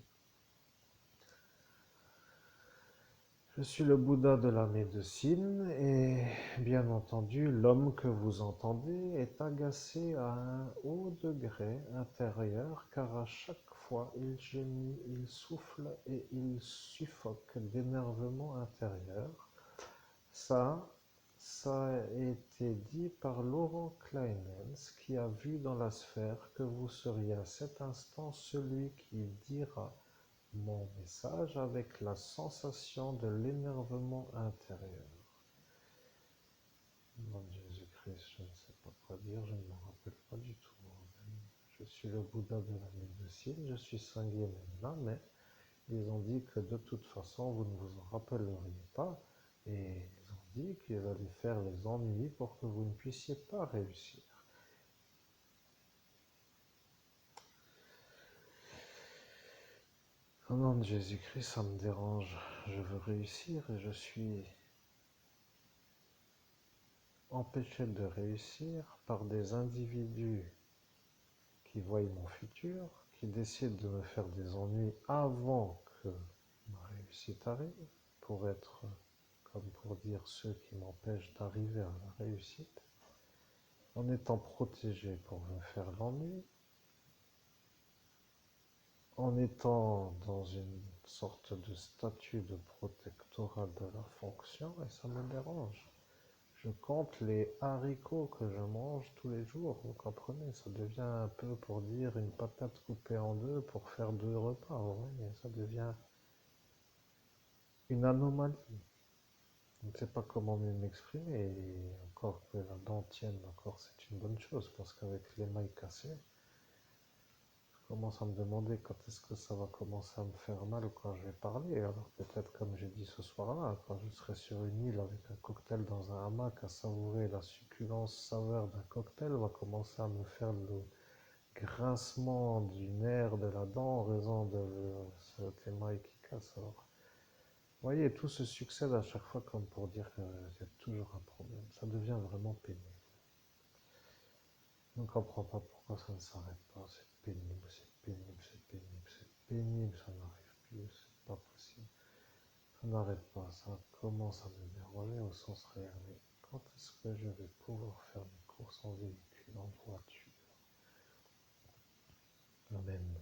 Je suis le Bouddha de la médecine et bien entendu, l'homme que vous entendez est agacé à un haut degré intérieur car à chaque fois il gémit, il souffle et il suffoque d'énervement intérieur. Ça, ça a été dit par Laurent Kleinens qui a vu dans la sphère que vous seriez à cet instant celui qui dira mon message avec la sensation de l'énervement intérieur. Nom de Jésus-Christ, je ne sais pas quoi dire, je ne me rappelle pas du tout. Je suis le Bouddha de la médecine, je suis Sangye Menla, mais ils ont dit que de toute façon vous ne vous en rappelleriez pas et ils ont dit qu'ils allaient faire les ennuis pour que vous ne puissiez pas réussir. Au nom de Jésus-Christ, ça me dérange. Je veux réussir et je suis empêché de réussir par des individus qui voient mon futur, qui décident de me faire des ennuis avant que ma réussite arrive, pour être, comme pour dire, ceux qui m'empêchent d'arriver à la réussite, en étant protégé pour me faire l'ennui, en étant dans une sorte de statut de protectorat de la fonction, et ça me dérange. Je compte les haricots que je mange tous les jours, vous comprenez, ça devient un peu pour dire une patate coupée en deux pour faire 2 repas, vous voyez, ça devient une anomalie. Je ne sais pas comment mieux m'exprimer, et encore que la dent tienne, encore c'est une bonne chose, parce qu'avec l'émail cassé, je commence à me demander quand est-ce que ça va commencer à me faire mal quand je vais parler. Alors peut-être comme j'ai dit ce soir-là, quand je serai sur une île avec un cocktail dans un hamac à savourer la succulence saveur d'un cocktail, va commencer à me faire le grincement du nerf de la dent en raison de cet émail qui casse. Alors, vous voyez, tout se succède à chaque fois comme pour dire qu'il y a toujours un problème. Ça devient vraiment pénible. Je ne comprends pas pourquoi ça ne s'arrête pas. C'est pénible, c'est pénible, c'est pénible, c'est pénible, ça n'arrive plus, c'est pas possible. Ça n'arrête pas, ça commence à me déranger au sens réel. Mais quand est-ce que je vais pouvoir faire mes courses en véhicule, en voiture? Amen.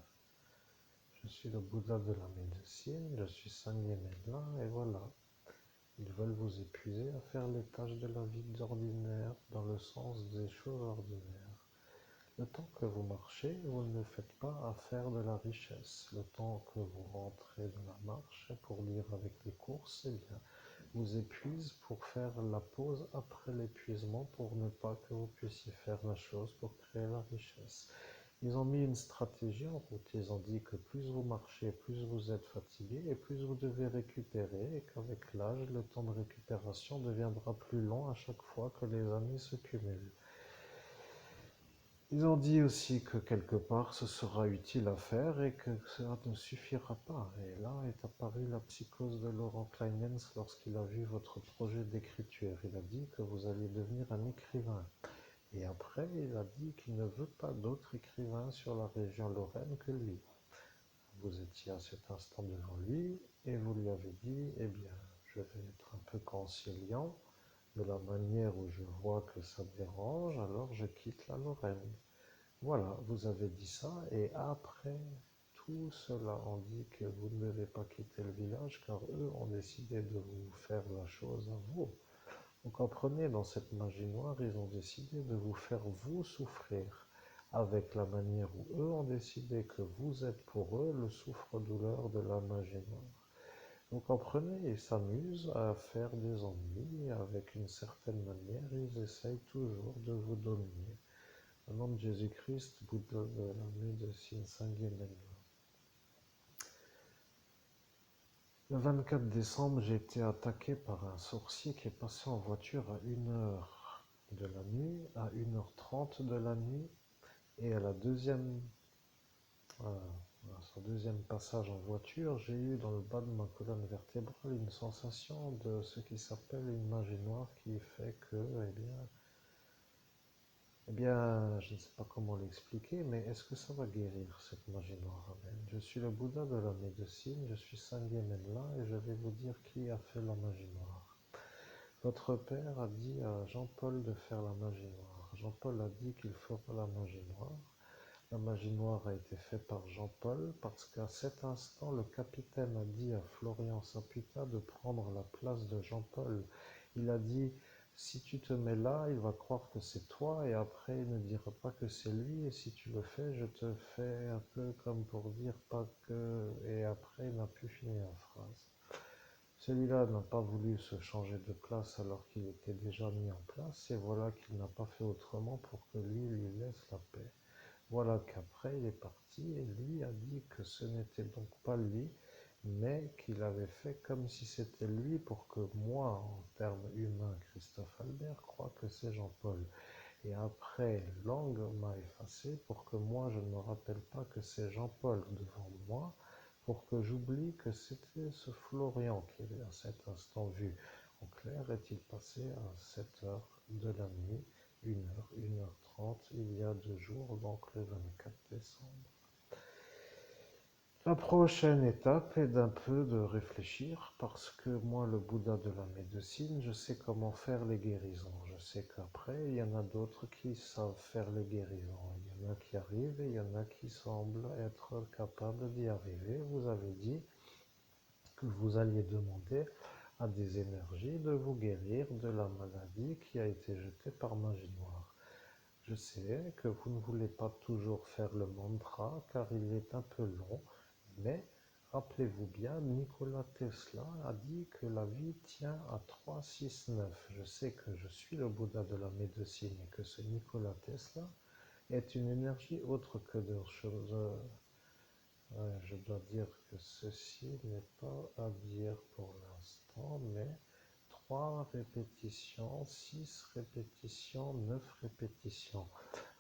Je suis le Bouddha de la médecine, je suis Sangye Menla, et voilà. Ils veulent vous épuiser à faire les tâches de la vie ordinaire, dans le sens des choses ordinaires. Le temps que vous marchez, vous ne le faites pas à faire de la richesse. Le temps que vous rentrez de la marche pour lire avec les courses, eh bien, vous épuise pour faire la pause après l'épuisement pour ne pas que vous puissiez faire la chose pour créer la richesse. Ils ont mis une stratégie en route. Ils ont dit que plus vous marchez, plus vous êtes fatigué et plus vous devez récupérer et qu'avec l'âge, le temps de récupération deviendra plus long à chaque fois que les années se cumulent. Ils ont dit aussi que quelque part ce sera utile à faire et que cela ne suffira pas. Et là est apparue la psychose de Laurent Kleinens lorsqu'il a vu votre projet d'écriture. Il a dit que vous alliez devenir un écrivain. Et après, il a dit qu'il ne veut pas d'autre écrivain sur la région Lorraine que lui. Vous étiez à cet instant devant lui et vous lui avez dit, eh bien, je vais être un peu conciliant de la manière où je vois que ça dérange, alors je quitte la Lorraine. Voilà, vous avez dit ça, et après tout cela, on dit que vous ne devez pas quitter le village, car eux ont décidé de vous faire la chose à vous. Vous comprenez, dans cette magie noire, ils ont décidé de vous faire vous souffrir, avec la manière où eux ont décidé que vous êtes pour eux le souffre-douleur de la magie noire. Vous comprenez, ils s'amusent à faire des ennuis, avec une certaine manière, ils essayent toujours de vous dominer. Au nom de Jésus-Christ, Bouddha de la médecine Sangye-Menla. Le 24 décembre, j'ai été attaqué par un sorcier qui est passé en voiture à 1h de la nuit, à 1h30 de la nuit, et à son deuxième passage en voiture, j'ai eu dans le bas de ma colonne vertébrale une sensation de ce qui s'appelle une magie noire qui fait que, je ne sais pas comment l'expliquer, mais est-ce que ça va guérir cette magie noire? Amen. Je suis le Bouddha de la médecine, je suis Sangye Menla et je vais vous dire qui a fait la magie noire. Votre père a dit à Jean-Paul de faire la magie noire. Jean-Paul a dit qu'il fera la magie noire. La magie noire a été faite par Jean-Paul parce qu'à cet instant, le capitaine a dit à Florian Saputa de prendre la place de Jean-Paul. Il a dit, si tu te mets là, il va croire que c'est toi et après il ne dira pas que c'est lui et si tu le fais, je te fais un peu comme pour dire pas que... Et après il n'a plus fini la phrase. Celui-là n'a pas voulu se changer de place alors qu'il était déjà mis en place et voilà qu'il n'a pas fait autrement pour que lui laisse la paix. Voilà qu'après il est parti et lui a dit que ce n'était donc pas lui, mais qu'il avait fait comme si c'était lui pour que moi, en termes humains, Christophe Albert, croie que c'est Jean-Paul. Et après, Lang m'a effacé pour que moi je ne me rappelle pas que c'est Jean-Paul devant moi, pour que j'oublie que c'était ce Florian qui est à cet instant vu. En clair, est-il passé à 7h de la nuit, 1h, 1h30, il y a 2 jours, donc le 24 décembre. La prochaine étape est d'un peu de réfléchir parce que moi, le Bouddha de la médecine, je sais comment faire les guérisons. Je sais qu'après, il y en a d'autres qui savent faire les guérisons. Il y en a qui arrivent et il y en a qui semblent être capables d'y arriver. Vous avez dit que vous alliez demander à des énergies de vous guérir de la maladie qui a été jetée par magie noire. Je sais que vous ne voulez pas toujours faire le mantra car il est un peu long, mais rappelez-vous bien, Nikola Tesla a dit que la vie tient à 3, 6, 9. Je sais que je suis le Bouddha de la médecine et que ce Nikola Tesla est une énergie autre que de choses. Je dois dire que ceci n'est pas à dire pour l'instant, mais 3 répétitions, 6 répétitions, 9 répétitions.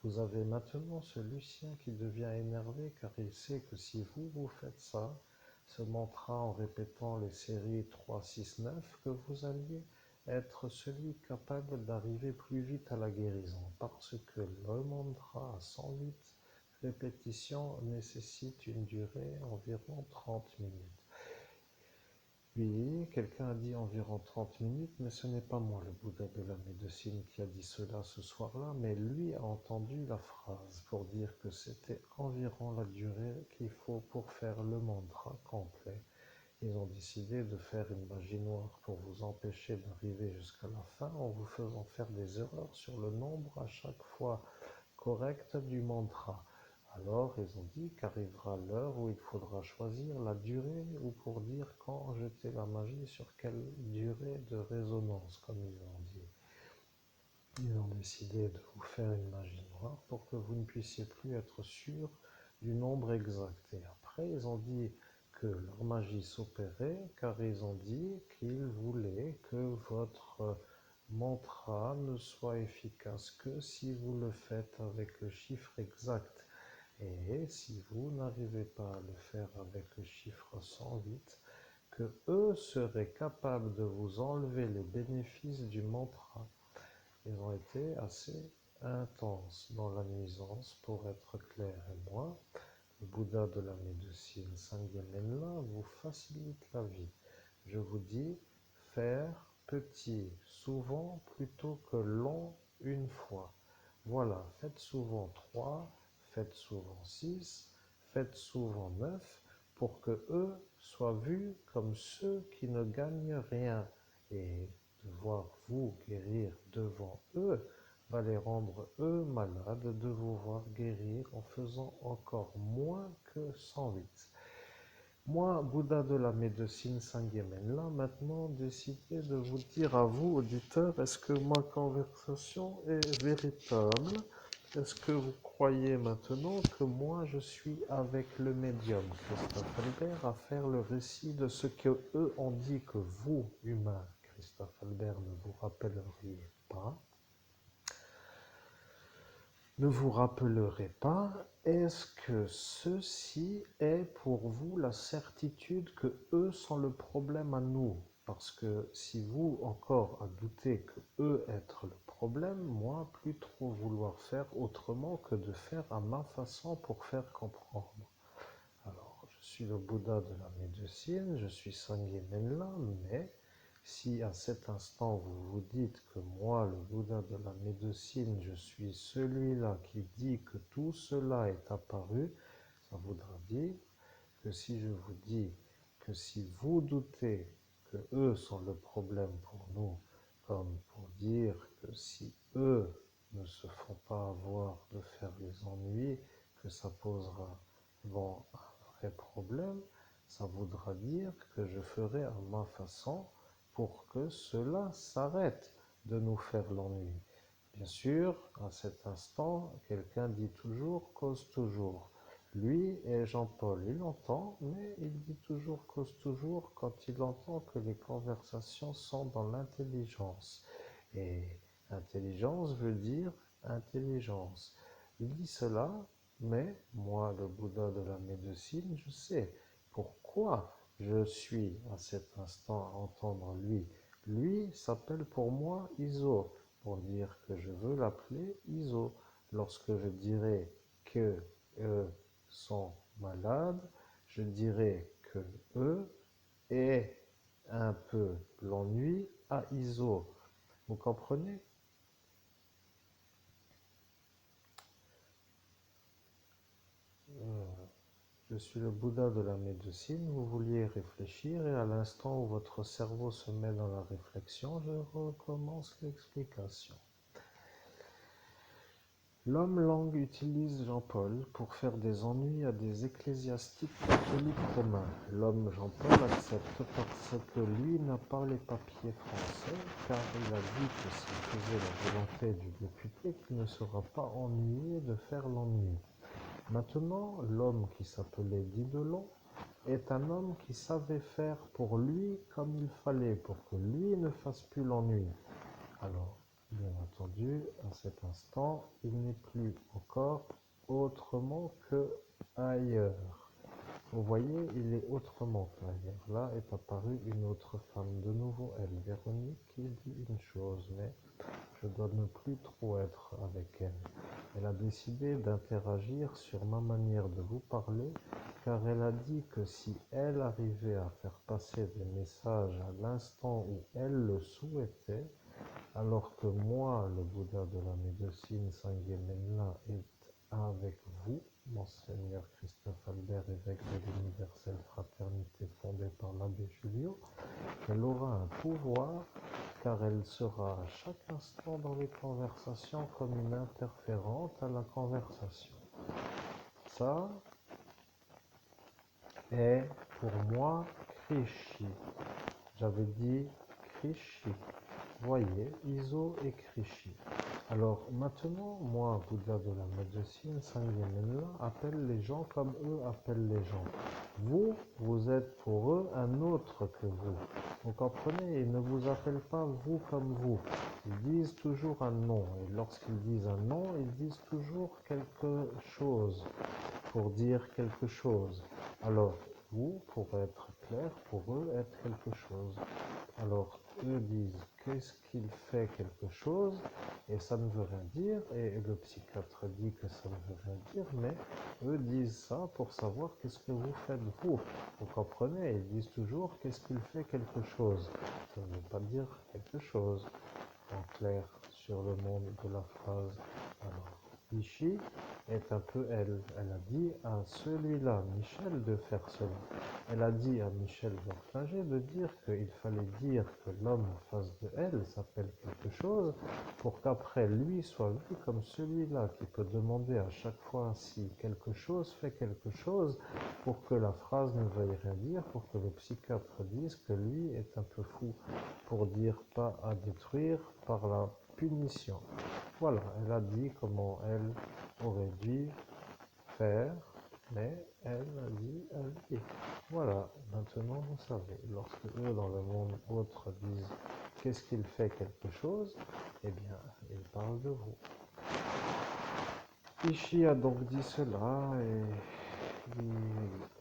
Vous avez maintenant ce Lucien qui devient énervé car il sait que si vous faites ça, ce mantra en répétant les séries 3, 6, 9, que vous alliez être celui capable d'arriver plus vite à la guérison parce que le mantra à 108 répétitions nécessite une durée environ 30 minutes. Oui, quelqu'un a dit environ 30 minutes, mais ce n'est pas moi le Bouddha de la médecine qui a dit cela ce soir-là, mais lui a entendu la phrase pour dire que c'était environ la durée qu'il faut pour faire le mantra complet. Ils ont décidé de faire une magie noire pour vous empêcher d'arriver jusqu'à la fin en vous faisant faire des erreurs sur le nombre à chaque fois correct du mantra. Alors ils ont dit qu'arrivera l'heure où il faudra choisir la durée ou pour dire quand jeter la magie sur quelle durée de résonance, comme ils ont dit. Ils ont décidé de vous faire une magie noire pour que vous ne puissiez plus être sûr du nombre exact. Et après ils ont dit que leur magie s'opérait car ils ont dit qu'ils voulaient que votre mantra ne soit efficace que si vous le faites avec le chiffre exact. Et si vous n'arrivez pas à le faire avec le chiffre 108, que eux seraient capables de vous enlever les bénéfices du mantra. Ils ont été assez intenses dans la nuisance, pour être clair. Et moi, le Bouddha de la médecine Sangye Menla vous facilite la vie. Je vous dis, faire petit souvent plutôt que long une fois. Voilà, faites souvent 3, faites souvent 6, faites souvent 9, pour que eux soient vus comme ceux qui ne gagnent rien. Et de voir vous guérir devant eux va les rendre eux malades de vous voir guérir en faisant encore moins que 108. Moi, Bouddha de la médecine Sangye Menla, maintenant décidé de vous dire à vous, auditeurs, est-ce que ma conversation est véritable? Est-ce que vous croyez maintenant que moi je suis avec le médium Christophe Albert à faire le récit de ce que eux ont dit que vous, humains, Christophe Albert, ne vous rappelleriez pas? Ne vous rappellerez pas, est-ce que ceci est pour vous la certitude que eux sont le problème à nous? Parce que si vous encore à douter que eux être le problème, moi plus trop vouloir faire autrement que de faire à ma façon pour faire comprendre. Alors, je suis le Bouddha de la médecine, je suis Sangye Menla, mais si à cet instant vous vous dites que moi, le Bouddha de la médecine, je suis celui-là qui dit que tout cela est apparu, ça voudra dire que si je vous dis que si vous doutez que eux sont le problème pour nous, comme pour dire que si eux ne se font pas avoir de faire les ennuis, que ça posera bon, un vrai problème, ça voudra dire que je ferai à ma façon pour que cela s'arrête de nous faire l'ennui. Bien sûr, à cet instant, quelqu'un dit toujours, cause toujours. Lui et Jean-Paul, il entend, mais il dit toujours, cause toujours, quand il entend que les conversations sont dans l'intelligence. Et intelligence veut dire intelligence. Il dit cela, mais moi, le Bouddha de la médecine, je sais pourquoi je suis à cet instant à entendre lui. Lui s'appelle pour moi Iso, pour dire que je veux l'appeler Iso. Lorsque je dirai que sont malades, je dirais que eux est un peu l'ennui à Iso. Vous comprenez? Je suis le Bouddha de la médecine, vous vouliez réfléchir et à l'instant où votre cerveau se met dans la réflexion, je recommence l'explication. L'homme langue utilise Jean-Paul pour faire des ennuis à des ecclésiastiques catholiques romains. L'homme Jean-Paul accepte parce que lui n'a pas les papiers français, car il a dit que s'il faisait la volonté du député, qu'il ne sera pas ennuyé de faire l'ennui. Maintenant, l'homme qui s'appelait Didolon est un homme qui savait faire pour lui comme il fallait, pour que lui ne fasse plus l'ennui. Alors, bien entendu, à cet instant, il n'est plus encore autrement que ailleurs. Vous voyez, il est autrement qu'ailleurs. Là est apparue une autre femme, de nouveau elle, Véronique, qui dit une chose, mais je dois ne plus trop être avec elle. Elle a décidé d'interagir sur ma manière de vous parler, car elle a dit que si elle arrivait à faire passer des messages à l'instant où elle le souhaitait, alors que moi, le Bouddha de la médecine Sangye Menla, est avec vous, Monseigneur Christophe Albert, évêque de l'universelle fraternité fondée par l'abbé Julio, elle aura un pouvoir car elle sera à chaque instant dans les conversations comme une interférente à la conversation. Ça est pour moi Krishi. J'avais dit Krishi. Voyez, Iso et Krishi. Alors maintenant, moi, Bouddha de la médecine, Sangye Menla, appelle les gens comme eux appellent les gens. Vous, vous êtes pour eux un autre que vous. Vous comprenez? Ils ne vous appellent pas vous comme vous. Ils disent toujours un nom. Et lorsqu'ils disent un nom, ils disent toujours quelque chose pour dire quelque chose. Alors, vous, pour être clair, pour eux, êtes quelque chose. Alors, eux disent qu'est-ce qu'il fait quelque chose, et ça ne veut rien dire, et le psychiatre dit que ça ne veut rien dire, mais eux disent ça pour savoir qu'est-ce que vous faites vous. Vous comprenez? Ils disent toujours qu'est-ce qu'il fait quelque chose. Ça ne veut pas dire quelque chose, en clair, sur le monde de la phrase. Alors, Ishi est un peu elle. Elle a dit à celui-là, Michel, de faire cela. Elle a dit à Michel Vertinger de dire qu'il fallait dire que l'homme en face de elle s'appelle quelque chose pour qu'après lui soit vu comme celui-là qui peut demander à chaque fois si quelque chose fait quelque chose pour que la phrase ne veuille rien dire, pour que le psychiatre dise que lui est un peu fou, pour dire pas à détruire par la punition. Voilà, elle a dit comment elle aurait dû faire, mais elle a dit, elle dit. Voilà, maintenant vous savez, lorsque eux dans le monde autre disent qu'est-ce qu'il fait quelque chose, eh bien, ils parlent de vous. Ishi a donc dit cela et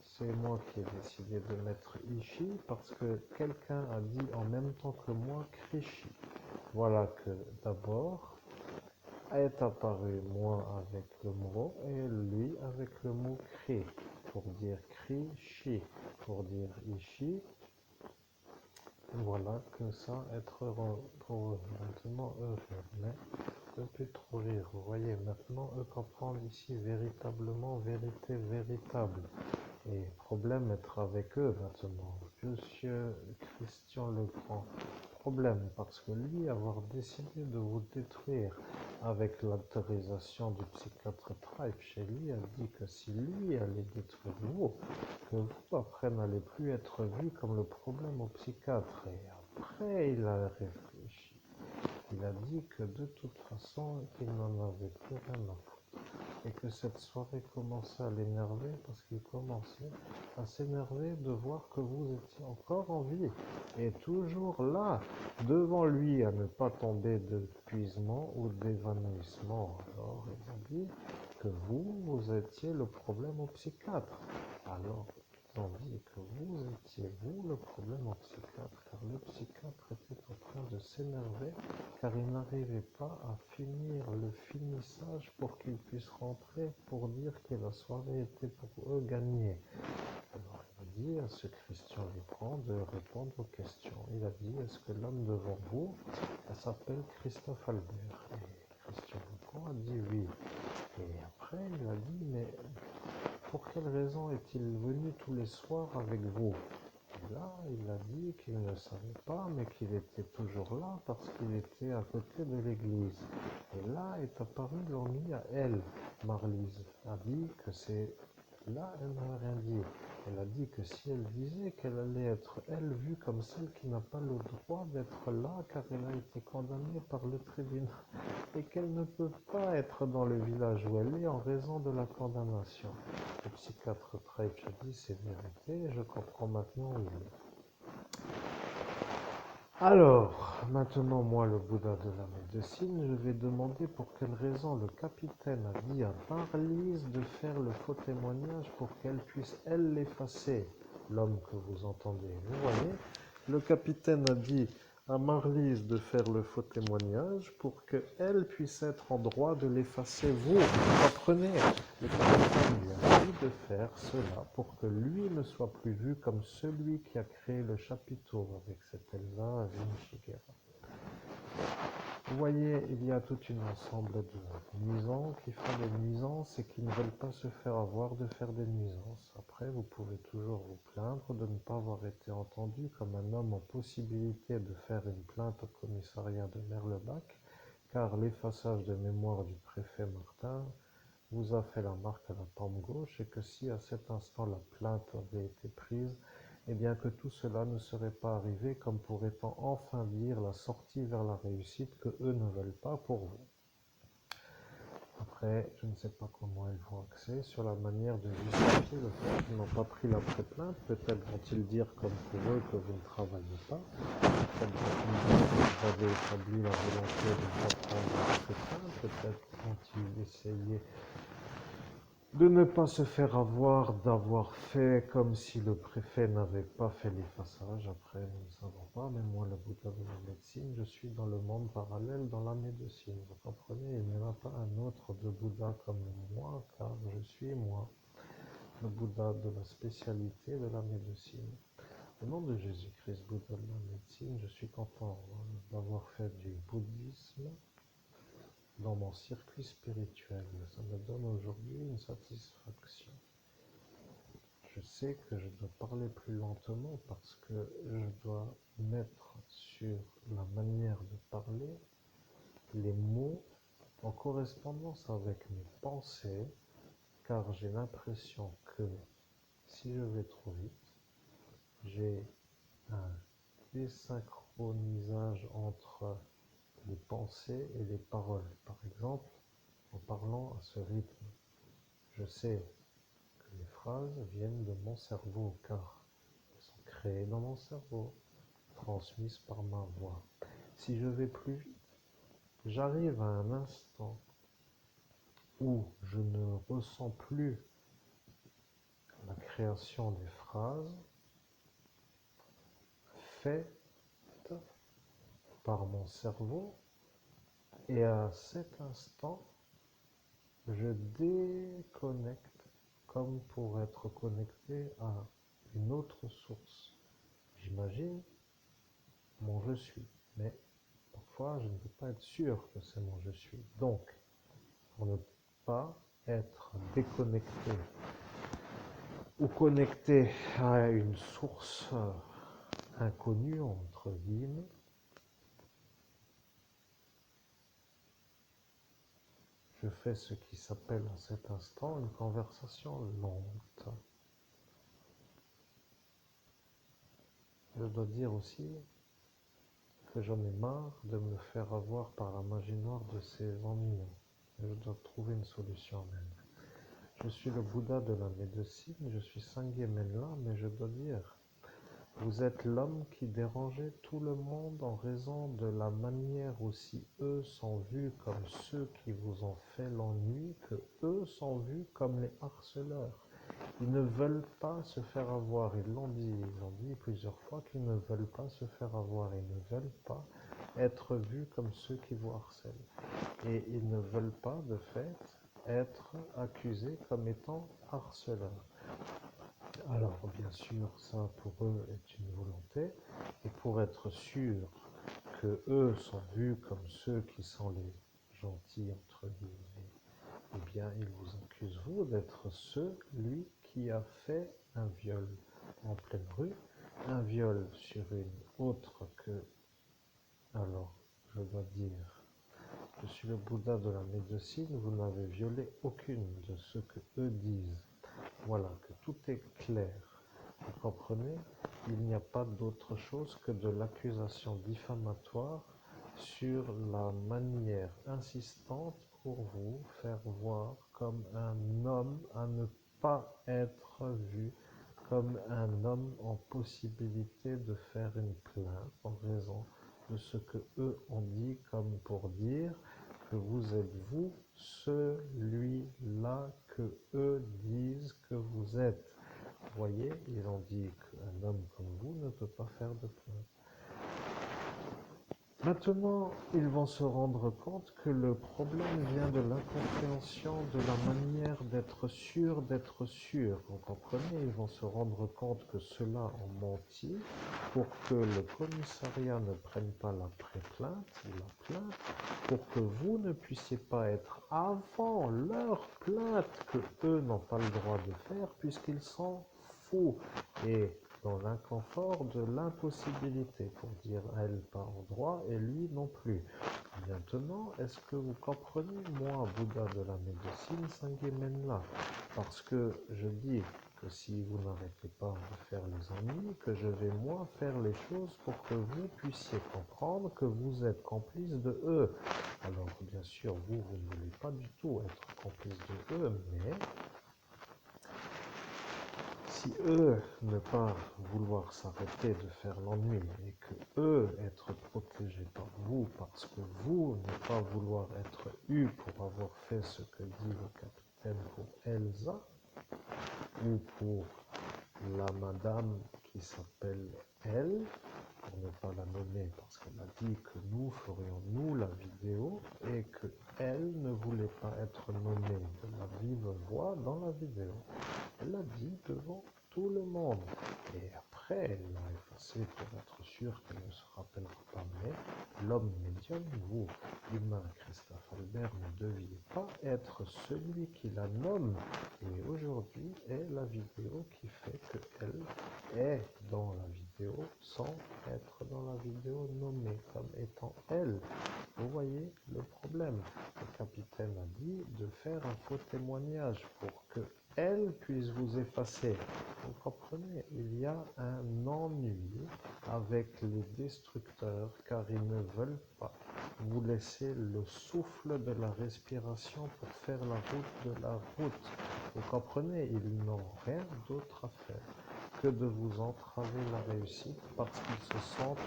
c'est moi qui ai décidé de mettre Ishi parce que quelqu'un a dit en même temps que moi Krishi. Voilà que d'abord est apparu moi avec le mot et lui avec le mot Kri pour dire Krishi, pour dire Ishi. Voilà que ça être heureux, maintenant heureux, mais ne plus trop rire. Vous voyez, maintenant eux comprennent ici véritablement, vérité véritable. Et problème être avec eux maintenant. Monsieur Christian Legrand, problème parce que lui avoir décidé de vous détruire avec l'autorisation du psychiatre Tripe chez lui a dit que si lui allait détruire vous, que vous après n'allez plus être vu comme le problème au psychiatre. Et après il a réfléchi. Il a dit que de toute façon, qu'il n'en avait plus rien à foutre. Et que cette soirée commençait à l'énerver parce qu'il commençait à s'énerver de voir que vous étiez encore en vie et toujours là, devant lui, à ne pas tomber d'épuisement ou d'évanouissement. Alors, il a dit que vous étiez le problème au psychiatre. Alors, ils ont dit que vous étiez, vous, le problème au psychiatre, car le psychiatre était en train de s'énerver, car il n'arrivait pas à finir le finissage pour qu'il puisse rentrer pour dire que la soirée était pour eux gagnée. Alors il a dit à ce Christian Legrand de répondre aux questions. Il a dit, est-ce que l'homme devant vous, elle s'appelle Christophe Albert? Et Christian Legrand a dit oui. Et après il a dit, mais pour quelle raison est-il venu tous les soirs avec vous? Et là, il a dit qu'il ne savait pas, mais qu'il était toujours là parce qu'il était à côté de l'église. Et là est apparu l'ennui à elle. Marlise a dit que c'est... Là, elle n'a rien dit. Elle a dit que si elle disait qu'elle allait être, elle, vue comme celle qui n'a pas le droit d'être là, car elle a été condamnée par le tribunal, et qu'elle ne peut pas être dans le village où elle est en raison de la condamnation. Le psychiatre Tripe a dit c'est vérité, et je comprends maintenant où il est. Alors, maintenant, moi, le Bouddha de la médecine, je vais demander pour quelle raison le capitaine a dit à Marlise de faire le faux témoignage pour qu'elle puisse, elle, l'effacer, l'homme que vous entendez. Vous voyez, le capitaine a dit à Marlise de faire le faux témoignage pour qu'elle puisse être en droit de l'effacer. Vous comprenez? Le capitaine lui a dit de faire cela pour que lui ne soit plus vu comme celui qui a créé le chapiteau avec cette Elsa Vinchigera. Vous voyez, il y a tout un ensemble de nuisants qui font des nuisances et qui ne veulent pas se faire avoir de faire des nuisances. Après, vous pouvez toujours vous plaindre de ne pas avoir été entendu comme un homme en possibilité de faire une plainte au commissariat de Merlebach, car l'effaçage de mémoire du préfet Martin vous a fait la marque à la tempe gauche et que si à cet instant la plainte avait été prise, eh bien que tout cela ne serait pas arrivé comme pourrait-on enfin dire la sortie vers la réussite que eux ne veulent pas pour vous. Après, je ne sais pas comment ils vont axer sur la manière de justifier le fait qu'ils n'ont pas pris l'après-plainte. Peut-être vont-ils dire comme pour eux que vous ne travaillez pas. Peut-être vont-ils dire que vous avez établi la volonté de ne pas prendre l'après-plainte. Peut-être vont-ils essayer de ne pas se faire avoir, d'avoir fait comme si le préfet n'avait pas fait l'effaçage. Après, nous ne savons pas, mais moi, le Bouddha de la médecine, je suis dans le monde parallèle, dans la médecine. Vous comprenez? Il n'y en a pas un autre de Bouddha comme moi, car je suis moi, le Bouddha de la spécialité de la médecine. Au nom de Jésus-Christ, Bouddha de la médecine, je suis content d'avoir fait du bouddhisme dans mon circuit spirituel. Ça me donne aujourd'hui une satisfaction. Je sais que je dois parler plus lentement parce que je dois mettre sur la manière de parler les mots en correspondance avec mes pensées, car j'ai l'impression que si je vais trop vite, j'ai un désynchronisage entre les pensées et les paroles. Par exemple, en parlant à ce rythme, je sais que les phrases viennent de mon cerveau car elles sont créées dans mon cerveau, transmises par ma voix. Si je vais plus vite, j'arrive à un instant où je ne ressens plus la création des phrases faites par mon cerveau, et à cet instant, je déconnecte comme pour être connecté à une autre source. J'imagine mon je suis, mais parfois je ne peux pas être sûr que c'est mon je suis. Donc, pour ne pas être déconnecté ou connecté à une source inconnue, entre guillemets, je fais ce qui s'appelle à cet instant une conversation lente. Je dois dire aussi que j'en ai marre de me faire avoir par la magie noire de ces ennuyants. Je dois trouver une solution même. Je suis le Bouddha de la médecine, je suis Sangye Menla, mais je dois dire, vous êtes l'homme qui dérangeait tout le monde en raison de la manière aussi eux sont vus comme ceux qui vous ont fait l'ennui, que eux sont vus comme les harceleurs. Ils ne veulent pas se faire avoir, ils l'ont dit plusieurs fois qu'ils ne veulent pas se faire avoir, ils ne veulent pas être vus comme ceux qui vous harcèlent. Et ils ne veulent pas, de fait, être accusés comme étant harceleurs. Alors, bien sûr, ça pour eux est une volonté, et pour être sûr que eux sont vus comme ceux qui sont les gentils, entre guillemets, eh bien, ils vous accusent, vous, d'être celui qui a fait un viol en pleine rue, un viol sur une autre que... Alors, je dois dire, je suis le Bouddha de la médecine, vous n'avez violé aucune de ce que eux disent. Voilà, que tout est clair. Vous comprenez? Il n'y a pas d'autre chose que de l'accusation diffamatoire sur la manière insistante pour vous faire voir comme un homme à ne pas être vu, comme un homme en possibilité de faire une plainte en raison de ce que eux ont dit, comme pour dire que vous êtes vous, celui-là que eux disent que vous êtes. Vous voyez, ils ont dit qu'un homme comme vous ne peut pas faire de plainte. Maintenant, ils vont se rendre compte que le problème vient de l'incompréhension de la manière d'être sûr d'être sûr. Vous comprenez? Ils vont se rendre compte que ceux-là ont menti pour que le commissariat ne prenne pas la pré-plainte ou la plainte, pour que vous ne puissiez pas être avant leur plainte que eux n'ont pas le droit de faire puisqu'ils sont faux. Et dans l'inconfort de l'impossibilité, pour dire elle pas en droit et lui non plus. Maintenant, est-ce que vous comprenez, moi, Bouddha de la médecine, Sangye Menla, parce que je dis que si vous n'arrêtez pas de faire les ennuis, que je vais moi faire les choses pour que vous puissiez comprendre que vous êtes complice de eux. Alors, bien sûr, vous ne voulez pas du tout être complice de eux, mais si eux ne pas vouloir s'arrêter de faire l'ennui et que eux être protégés par vous parce que vous ne pas vouloir être eu pour avoir fait ce que dit le capitaine pour Elsa ou pour la madame qui s'appelle elle, pour ne pas la nommer parce qu'elle a dit que nous ferions nous la vidéo et que elle ne voulait pas être nommée de la vive voix dans la vidéo. Elle l'a dit devant tout le monde. Et après, elle l'a effacé pour être sûre qu'elle ne se rappellera pas. Mais l'homme médium, vous, humain, Christophe Albert, ne deviez pas être celui qui la nomme. Et aujourd'hui est la vidéo qui fait qu'elle est dans la vidéo sans être dans la vidéo nommée comme étant elle. Vous voyez le problème. Le capitaine a dit de faire un faux témoignage pour que elle puisse vous effacer effacé. Vous comprenez? Il y a un ennui avec les destructeurs car ils ne veulent pas vous laisser le souffle de la respiration pour faire la route de la route. Vous comprenez? Ils n'ont rien d'autre à faire que de vous entraver la réussite parce qu'ils se sentent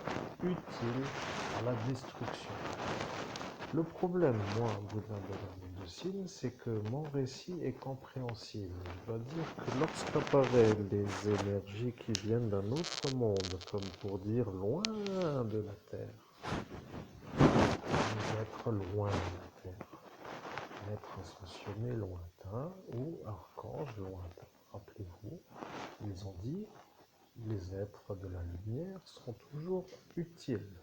utiles à la destruction. Le problème, moi, Bouddha de la médecine, c'est que mon récit est compréhensible. Je dois dire que lorsqu'apparaissent les énergies qui viennent d'un autre monde, comme pour dire loin de la Terre, être loin de la Terre, être ascensionné lointain ou archange lointain. Rappelez-vous, ils ont dit, les êtres de la lumière sont toujours utiles.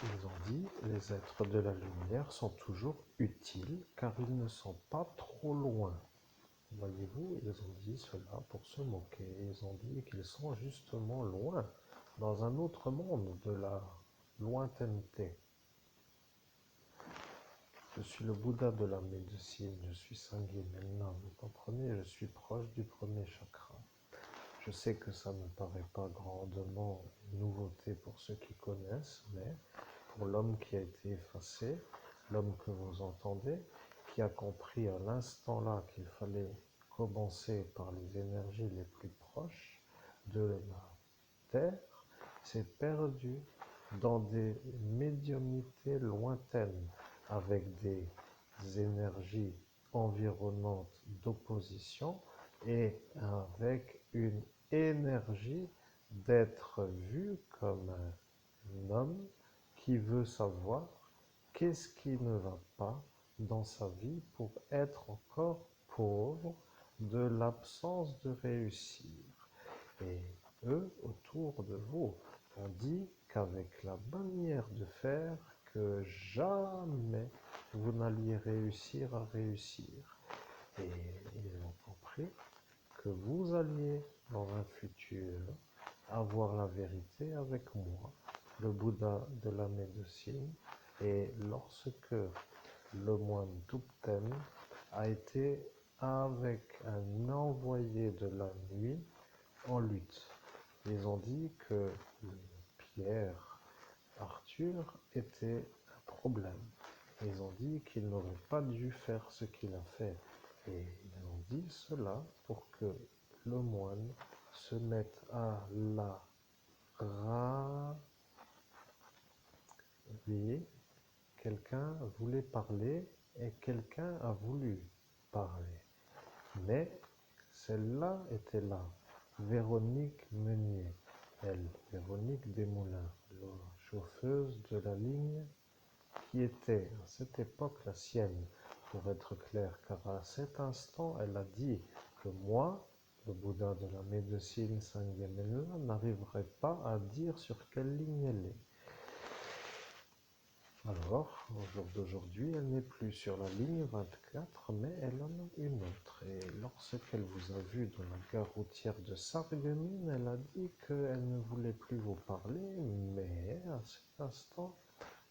Ils ont dit, les êtres de la lumière sont toujours utiles car ils ne sont pas trop loin. Voyez-vous, ils ont dit cela pour se moquer. Ils ont dit qu'ils sont justement loin, dans un autre monde de la lointaineté. Je suis le Bouddha de la médecine, je suis Sanghya-Menla, vous comprenez, je suis proche du premier chakra. Je sais que ça ne paraît pas grandement une nouveauté pour ceux qui connaissent, mais pour l'homme qui a été effacé, l'homme que vous entendez, qui a compris à l'instant là qu'il fallait commencer par les énergies les plus proches de la Terre, s'est perdu dans des médiumnités lointaines avec des énergies environnantes d'opposition et avec une énergie d'être vu comme un homme qui veut savoir qu'est-ce qui ne va pas dans sa vie pour être encore pauvre de l'absence de réussir. Et eux, autour de vous, ont dit qu'avec la manière de faire, que jamais vous n'alliez réussir à réussir. Et ils ont compris que vous alliez, dans un futur, avoir la vérité avec moi, le Bouddha de la médecine, et lorsque le moine Tupten a été avec un envoyé de la nuit en lutte. Ils ont dit que Pierre Arthur était un problème. Ils ont dit qu'il n'aurait pas dû faire ce qu'il a fait. Et ils ont dit cela pour que le moine se mette à la railler. Quelqu'un voulait parler et quelqu'un a voulu parler. Mais celle-là était là, Véronique Meunier, elle, Véronique Desmoulins, la chauffeuse de la ligne qui était à cette époque la sienne, pour être clair, car à cet instant, elle a dit que moi, le Bouddha de la médecine Sanghya-Menla, n'arriverai pas à dire sur quelle ligne elle est. Alors, au jour d'aujourd'hui, elle n'est plus sur la ligne 24, mais elle en a une autre. Et lorsqu'elle vous a vu dans la gare routière de Sarreguemines, elle a dit qu'elle ne voulait plus vous parler, mais à cet instant,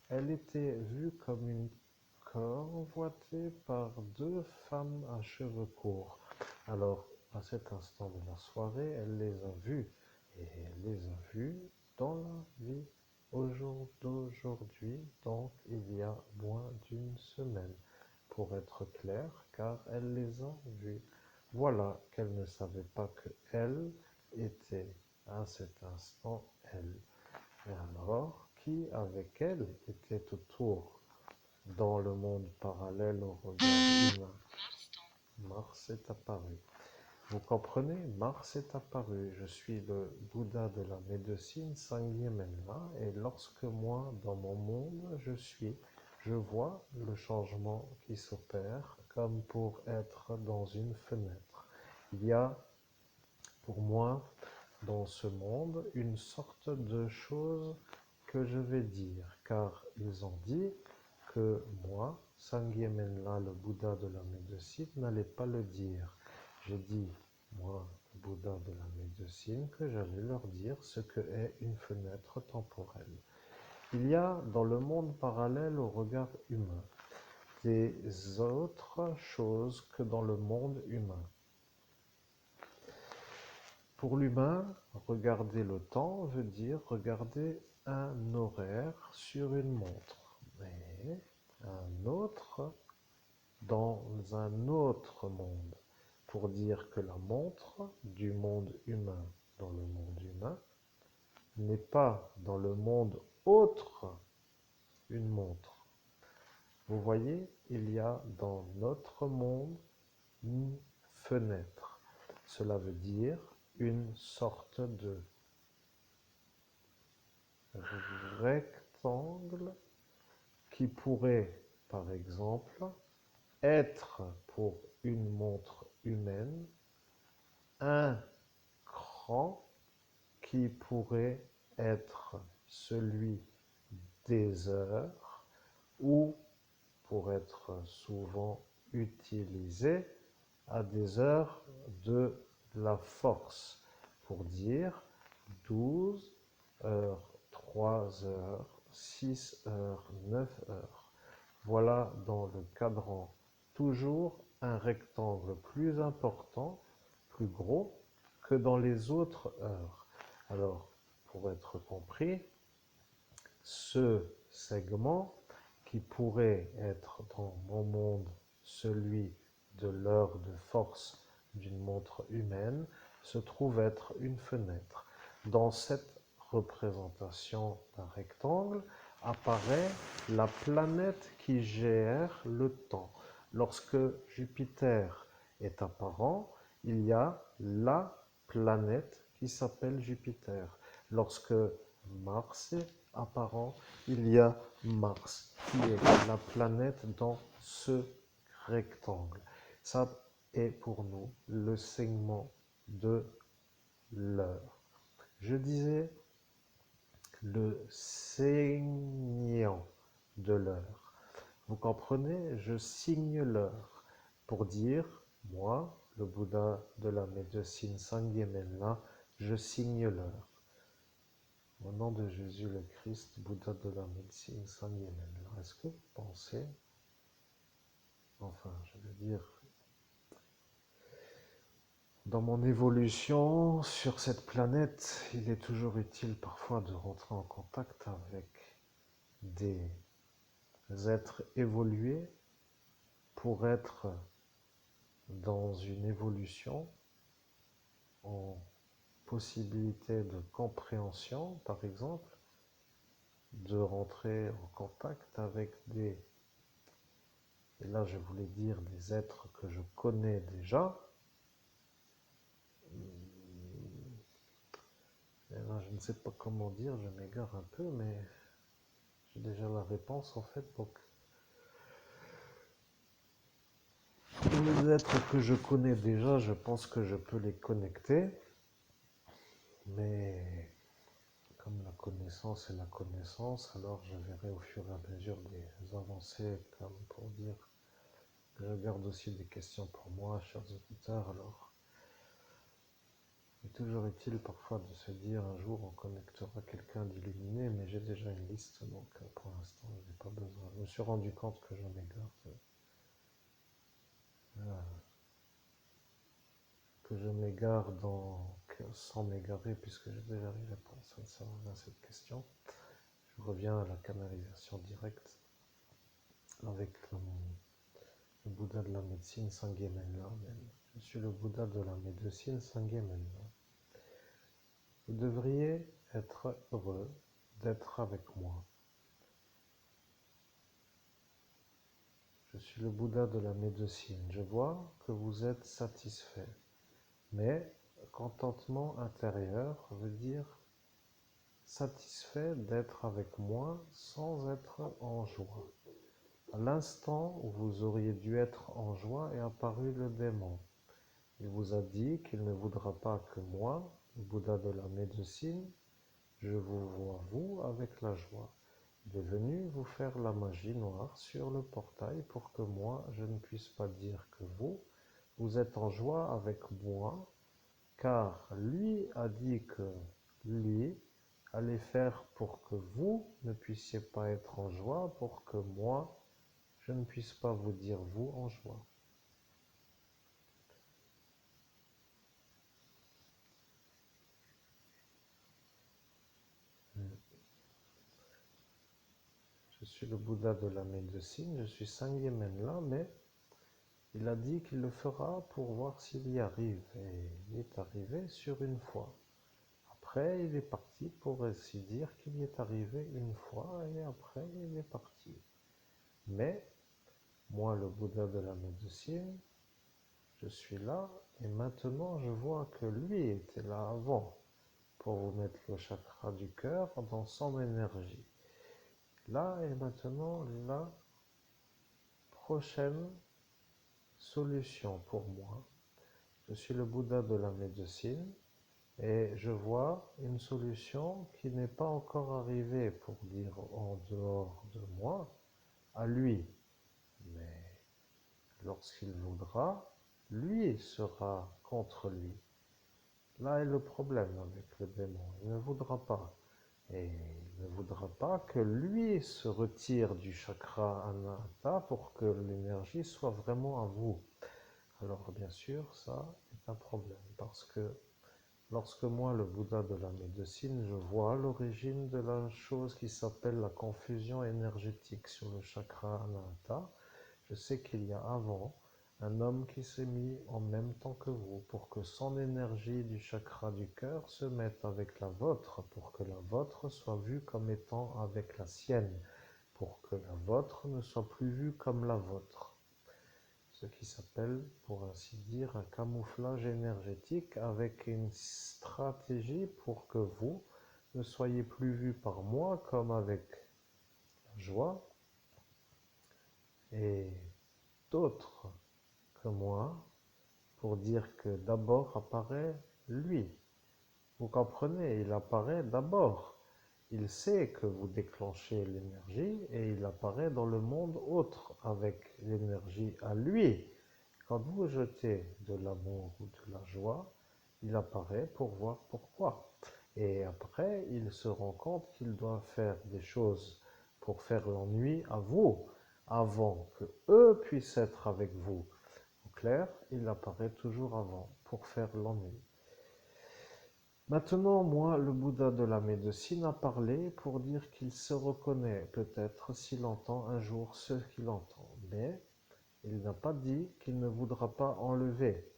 elle était vue comme une convoitée par deux femmes à cheveux courts. Alors, à cet instant de la soirée, elle les a vues, et elle les a vues dans la vie au jour d'aujourd'hui, donc il y a moins d'une semaine, pour être clair, car elle les a vus. Voilà qu'elle ne savait pas que elle était à cet instant elle. Et alors, qui avec elle était autour dans le monde parallèle au regard humain? Mars est apparu. Vous comprenez, Mars est apparu. Je suis le Bouddha de la médecine Sanghya-Menla, et lorsque moi, dans mon monde, je vois le changement qui s'opère comme pour être dans une fenêtre. Il y a, pour moi, dans ce monde, une sorte de chose que je vais dire, car ils ont dit que moi, Sanghya-Menla, le Bouddha de la médecine, n'allais pas le dire. J'ai dit, moi, le Bouddha de la médecine, que j'allais leur dire ce que est une fenêtre temporelle. Il y a dans le monde parallèle au regard humain des autres choses que dans le monde humain. Pour l'humain, regarder le temps veut dire regarder un horaire sur une montre. Mais un autre dans un autre monde. Pour dire que la montre du monde humain dans le monde humain n'est pas dans le monde autre une montre. Vous voyez, il y a dans notre monde une fenêtre. Cela veut dire une sorte de rectangle qui pourrait, par exemple, être pour une montre humaine un cran qui pourrait être celui des heures ou pour être souvent utilisé à des heures de la force pour dire 12 heures, 3 heures, 6 heures, 9 heures. Voilà dans le cadran toujours un rectangle plus important, plus gros que dans les autres heures. Alors, pour être compris, ce segment qui pourrait être dans mon monde celui de l'heure de force d'une montre humaine se trouve être une fenêtre. Dans cette représentation d'un rectangle apparaît la planète qui gère le temps. Lorsque Jupiter est apparent, il y a la planète qui s'appelle Jupiter. Lorsque Mars est apparent, il y a Mars qui est la planète dans ce rectangle. Ça est pour nous le segment de l'heure. Je disais le saignant de l'heure. Vous comprenez? Je signe l'heure pour dire, moi, le Bouddha de la médecine Sanghya-Menla, je signe l'heure. Au nom de Jésus le Christ, Bouddha de la médecine Sanghya-Menla, est-ce que vous pensez, enfin, je veux dire, dans mon évolution sur cette planète, il est toujours utile parfois de rentrer en contact avec des êtres évolués pour être dans une évolution en possibilité de compréhension, par exemple, de rentrer en contact avec des, et là je voulais dire des êtres que je connais déjà. Et là, je ne sais pas comment dire, je m'égare un peu, mais j'ai déjà la réponse en fait. Donc, pour les êtres que je connais déjà, je pense que je peux les connecter. Mais comme la connaissance est la connaissance, alors je verrai au fur et à mesure des avancées, comme pour dire que je garde aussi des questions pour moi, chers auditeurs. Alors, il est toujours utile parfois de se dire un jour on connectera quelqu'un d'illuminé, mais j'ai déjà une liste, donc pour l'instant je n'ai pas besoin. Je me suis rendu compte que je m'égare. Que je m'égare sans m'égarer, puisque j'ai déjà les réponses à cette question. Je reviens à la canalisation directe avec le Bouddha de la médecine Sanghya-Menla. Je suis le Bouddha de la médecine Sanghya-Menla. Vous devriez être heureux d'être avec moi. Je suis le Bouddha de la médecine. Je vois que vous êtes satisfait. Mais contentement intérieur veut dire satisfait d'être avec moi sans être en joie. À l'instant où vous auriez dû être en joie est apparu le démon. Il vous a dit qu'il ne voudra pas que moi, le Bouddha de la médecine, je vous vois vous avec la joie. Il est venu vous faire la magie noire sur le portail pour que moi, je ne puisse pas dire que vous êtes en joie avec moi, car lui a dit que lui allait faire pour que vous ne puissiez pas être en joie, pour que moi, je ne puisse pas vous dire vous en joie. Je suis le Bouddha de la médecine, je suis Sangye Menla, mais il a dit qu'il le fera pour voir s'il y arrive. Et il est arrivé sur une fois. Après, il est parti pour ainsi dire qu'il y est arrivé une fois, et après, il est parti. Mais, moi, le Bouddha de la médecine, je suis là, et maintenant, je vois que lui était là avant, pour vous mettre le chakra du cœur dans son énergie. Là et maintenant, la prochaine solution pour moi. Je suis le Bouddha de la médecine et je vois une solution qui n'est pas encore arrivée, pour dire en dehors de moi, à lui. Mais lorsqu'il voudra, lui sera contre lui. Là est le problème avec le démon. Il ne voudra pas. Et il ne voudra pas que lui se retire du chakra anahata pour que l'énergie soit vraiment à vous. Alors bien sûr, ça est un problème parce que lorsque moi, le Bouddha de la médecine, je vois l'origine de la chose qui s'appelle la confusion énergétique sur le chakra anahata, je sais qu'il y a avant un homme qui s'est mis en même temps que vous pour que son énergie du chakra du cœur se mette avec la vôtre, pour que la vôtre soit vue comme étant avec la sienne, pour que la vôtre ne soit plus vue comme la vôtre. Ce qui s'appelle, pour ainsi dire, un camouflage énergétique avec une stratégie pour que vous ne soyez plus vus par moi comme avec la joie et d'autres que moi pour dire que d'abord apparaît lui. Vous comprenez, il apparaît d'abord. Il sait que vous déclenchez l'énergie et il apparaît dans le monde autre avec l'énergie à lui. Quand vous jetez de l'amour ou de la joie, il apparaît pour voir pourquoi. Et après, il se rend compte qu'il doit faire des choses pour faire l'ennui à vous, avant que eux puissent être avec vous. En clair, il apparaît toujours avant pour faire l'ennui. Maintenant, moi, le Bouddha de la médecine a parlé pour dire qu'il se reconnaît peut-être s'il entend un jour ce qu'il entend, mais il n'a pas dit qu'il ne voudra pas enlever.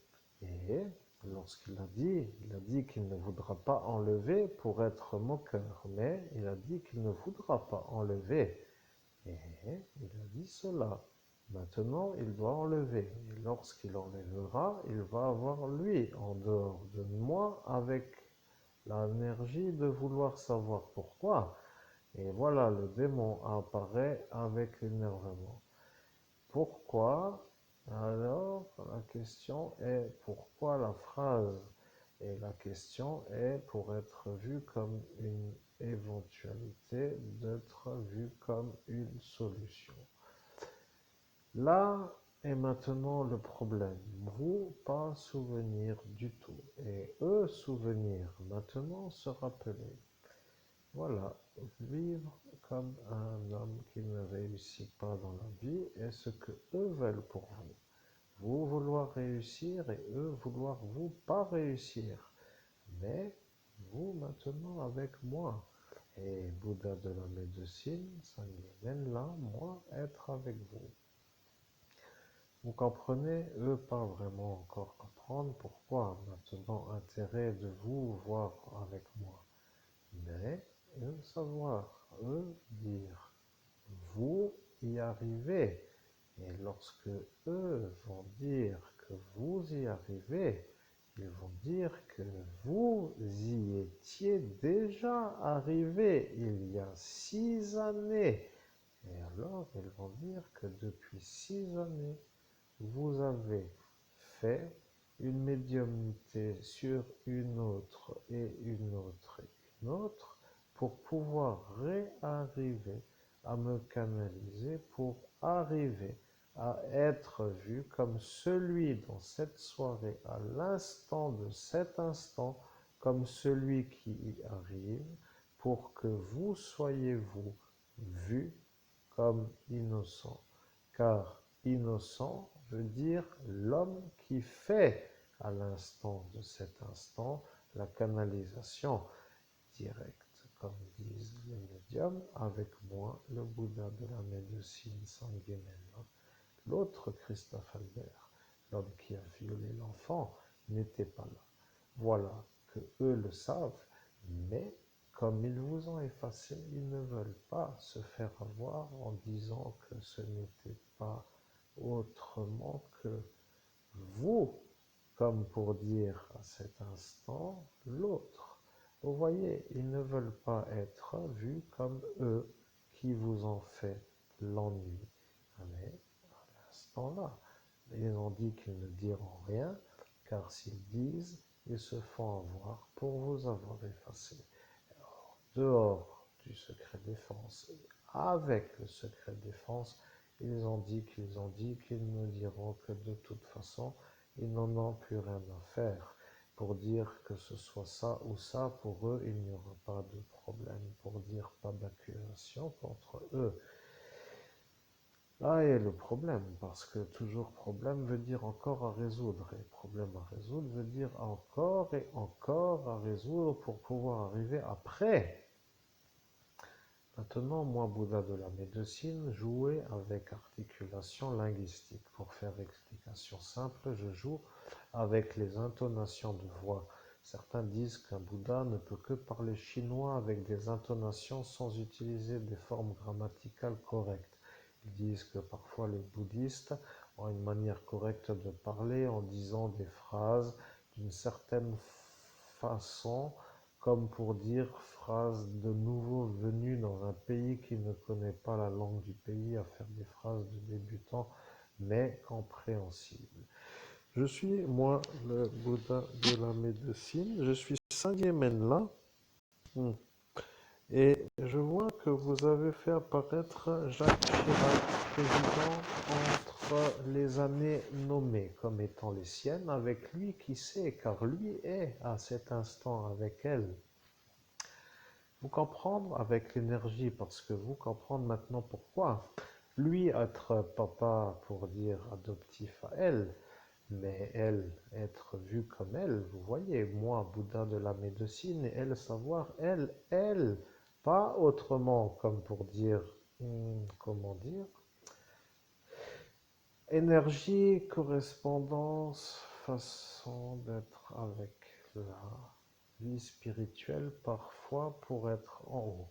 Et lorsqu'il il a dit qu'il ne voudra pas enlever pour être moqueur, mais il a dit qu'il ne voudra pas enlever. Et il a dit cela. Maintenant, il doit enlever. Et lorsqu'il enlèvera, il va avoir lui, en dehors de moi, avec l'énergie de vouloir savoir pourquoi. Et voilà, le démon apparaît avec l'énervement. Pourquoi? Alors, la question est pourquoi la phrase? Et la question est pour être vue comme une éventualité, d'être vue comme une solution. Là est maintenant le problème. Vous, pas souvenir du tout. Et eux, souvenir. Maintenant, se rappeler. Voilà, vivre comme un homme qui ne réussit pas dans la vie est ce que eux veulent pour vous. Vous vouloir réussir et eux vouloir vous pas réussir. Mais vous maintenant avec moi. Et Bouddha de la médecine, ça mène là, moi, être avec vous. Vous comprenez, eux pas vraiment encore comprendre pourquoi maintenant intérêt de vous voir avec moi. Mais eux savoir, eux dire, vous y arrivez. Et lorsque eux vont dire que vous y arrivez, ils vont dire que vous y étiez déjà arrivé il y a 6 années. Et alors ils vont dire que depuis 6 années, vous avez fait une médiumnité sur une autre et une autre et une autre pour pouvoir réarriver à me canaliser, pour arriver à être vu comme celui dans cette soirée, à l'instant de cet instant, comme celui qui y arrive, pour que vous soyez vous vu comme innocent. car innocent veut dire l'homme qui fait à l'instant de cet instant la canalisation directe, comme disent les médiums, avec moi, le Bouddha de la médecine sanguine. L'autre Christophe Albert, l'homme qui a violé l'enfant, n'était pas là. Voilà que eux le savent, mais comme ils vous ont effacé, ils ne veulent pas se faire avoir en disant que ce n'était pas autrement que vous, comme pour dire à cet instant l'autre. Vous voyez, ils ne veulent pas être vus comme eux qui vous ont fait l'ennui. Mais à l'instant-là, ils ont dit qu'ils ne diront rien, car s'ils disent, ils se font avoir pour vous avoir effacé. Alors, dehors du secret défense, avec le secret défense, ils ont dit qu'ils ne diront que de toute façon, ils n'en ont plus rien à faire. Pour dire que ce soit ça ou ça, pour eux, il n'y aura pas de problème. Pour dire pas d'accusation contre eux. Là est le problème, parce que toujours problème veut dire encore à résoudre, et problème à résoudre veut dire encore et encore à résoudre pour pouvoir arriver après. Maintenant, moi, Bouddha de la médecine, jouer avec articulation linguistique. Pour faire explication simple, je joue avec les intonations de voix. Certains disent qu'un Bouddha ne peut que parler chinois avec des intonations sans utiliser des formes grammaticales correctes. Ils disent que parfois les bouddhistes ont une manière correcte de parler en disant des phrases d'une certaine façon, comme pour dire phrase de nouveau venu dans un pays qui ne connaît pas la langue du pays, à faire des phrases de débutants, mais compréhensibles. Je suis, moi, le Bouddha de la médecine, je suis Sangye Menla, et je vois que vous avez fait apparaître Jacques Chirac, président, entre les années nommées comme étant les siennes, avec lui qui sait, car lui est à cet instant avec elle. Vous comprendre avec l'énergie, parce que vous comprendre maintenant pourquoi. Lui être papa pour dire adoptif à elle, mais elle être vue comme elle. Vous voyez, moi, Bouddha de la médecine, et elle savoir, elle, pas autrement, comme pour dire, comment dire, énergie, correspondance, façon d'être avec la vie spirituelle, parfois pour être en haut.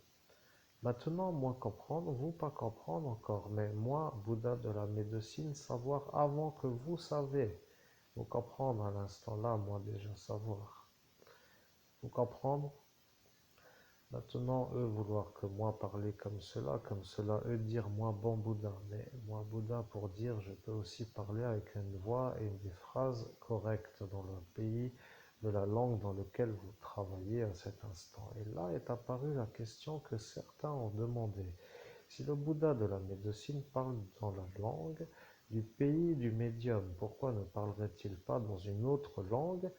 Maintenant, moi comprendre, vous pas comprendre encore, mais moi, Bouddha de la médecine, savoir avant que vous savez. Vous comprendre à l'instant là, moi déjà savoir. Vous comprendre? Maintenant, eux vouloir que moi parler comme cela, eux dire moi bon Bouddha. Mais moi Bouddha pour dire, je peux aussi parler avec une voix et des phrases correctes dans le pays de la langue dans laquelle vous travaillez à cet instant. Et là est apparue la question que certains ont demandé. Si le Bouddha de la médecine parle dans la langue du pays du médium, pourquoi ne parlerait-il pas dans une autre langue,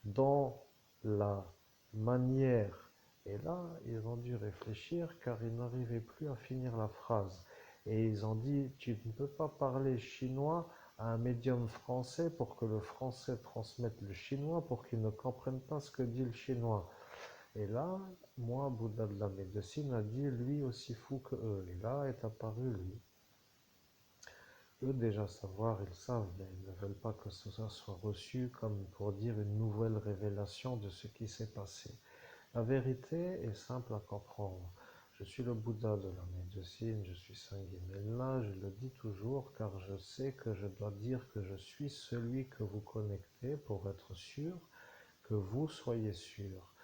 dans la manière? Et là, ils ont dû réfléchir car ils n'arrivaient plus à finir la phrase. Et ils ont dit, tu ne peux pas parler chinois à un médium français pour que le français transmette le chinois pour qu'il ne comprenne pas ce que dit le chinois. Et là, moi, Bouddha de la médecine a dit, lui aussi fou que eux. Et là est apparu lui. Eux déjà savoir, ils savent, mais ils ne veulent pas que ce soit reçu comme pour dire une nouvelle révélation de ce qui s'est passé. La vérité est simple à comprendre. Je suis le Bouddha de la médecine, je suis Sangye Menla, je le dis toujours car je sais que je dois dire que je suis celui que vous connectez pour être sûr que vous soyez sûr.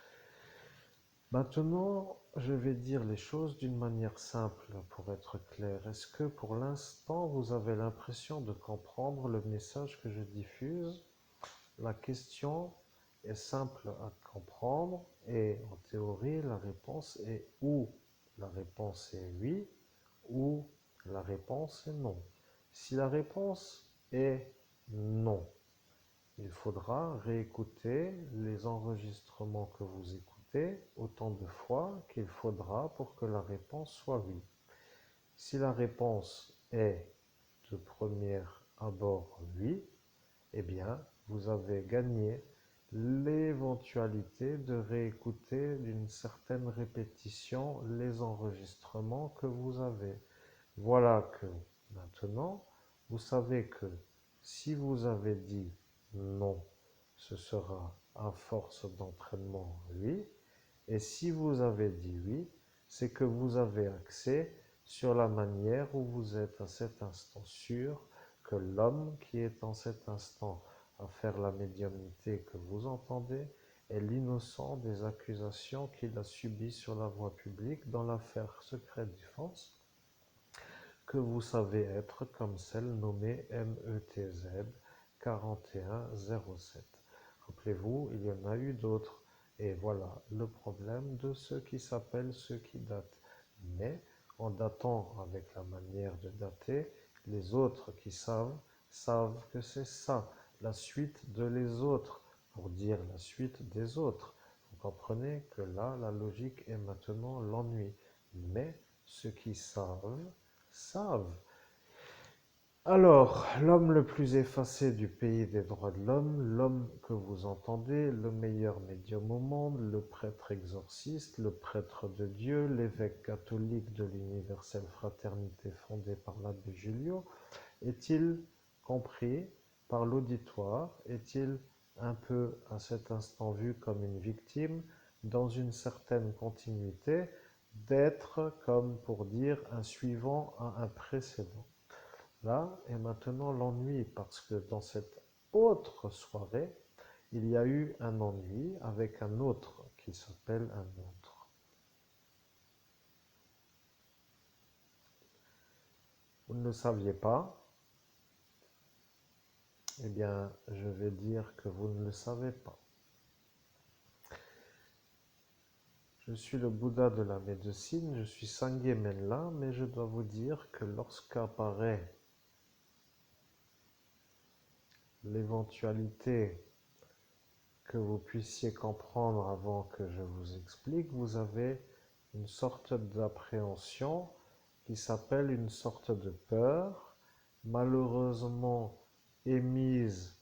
Maintenant, je vais dire les choses d'une manière simple pour être clair. Est-ce que pour l'instant, vous avez l'impression de comprendre le message que je diffuse? La question est simple à comprendre et en théorie, la réponse est ou la réponse est oui ou la réponse est non. Si la réponse est non, il faudra réécouter les enregistrements que vous écoutez autant de fois qu'il faudra pour que la réponse soit oui. Si la réponse est de premier abord oui, eh bien, vous avez gagné l'éventualité de réécouter d'une certaine répétition les enregistrements que vous avez. Voilà que maintenant, vous savez que si vous avez dit non, ce sera à force d'entraînement oui, et si vous avez dit oui, c'est que vous avez accès sur la manière où vous êtes à cet instant sûr que l'homme qui est en cet instant à faire la médiumnité que vous entendez est l'innocent des accusations qu'il a subies sur la voie publique dans l'affaire Secret Défense, que vous savez être comme celle nommée METZ 4107. Rappelez-vous, il y en a eu d'autres. Et voilà le problème de ceux qui s'appellent ceux qui datent. Mais en datant avec la manière de dater, les autres qui savent que c'est ça, la suite de les autres, pour dire la suite des autres. Vous comprenez que là, la logique est maintenant l'ennui. Mais ceux qui savent. Alors, l'homme le plus effacé du pays des droits de l'homme que vous entendez, le meilleur médium au monde, le prêtre exorciste, le prêtre de Dieu, l'évêque catholique de l'universelle fraternité fondée par l'abbé Julio, est-il compris par l'auditoire? Est-il un peu à cet instant vu comme une victime dans une certaine continuité d'être, comme pour dire, un suivant à un précédent? Là est maintenant l'ennui, parce que dans cette autre soirée, il y a eu un ennui avec un autre qui s'appelle un autre. Vous ne le saviez pas? Eh bien, je vais dire que vous ne le savez pas. Je suis le Bouddha de la médecine, je suis Sangye Menla, mais je dois vous dire que lorsqu'apparaît l'éventualité que vous puissiez comprendre avant que je vous explique, vous avez une sorte d'appréhension qui s'appelle une sorte de peur, malheureusement émise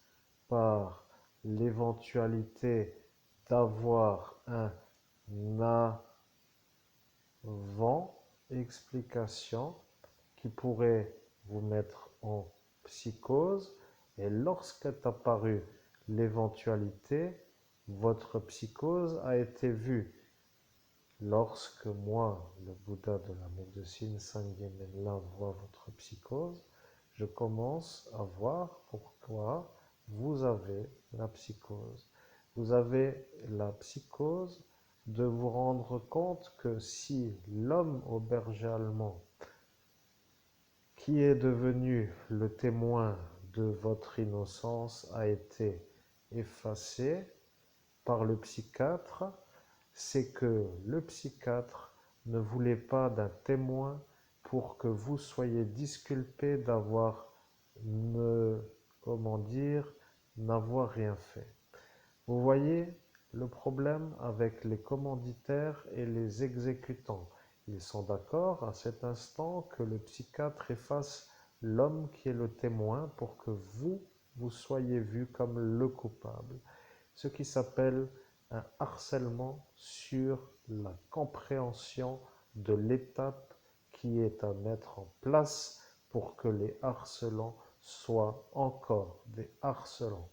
par l'éventualité d'avoir un avant-explication qui pourrait vous mettre en psychose, et lorsqu'est apparue l'éventualité, votre psychose a été vue. Lorsque moi, le Bouddha de la médecine Sangye Menla, vois votre psychose, je commence à voir pourquoi vous avez la psychose. Vous avez la psychose de vous rendre compte que si l'homme au berger allemand, qui est devenu le témoin de votre innocence, a été effacé par le psychiatre, c'est que le psychiatre ne voulait pas d'un témoin pour que vous soyez disculpé d'avoir, comment dire, n'avoir rien fait. Vous voyez le problème avec les commanditaires et les exécutants. Ils sont d'accord à cet instant que le psychiatre efface l'homme qui est le témoin pour que vous soyez vu comme le coupable. Ce qui s'appelle un harcèlement sur la compréhension de l'étape qui est à mettre en place pour que les harcelants soient encore des harcelants.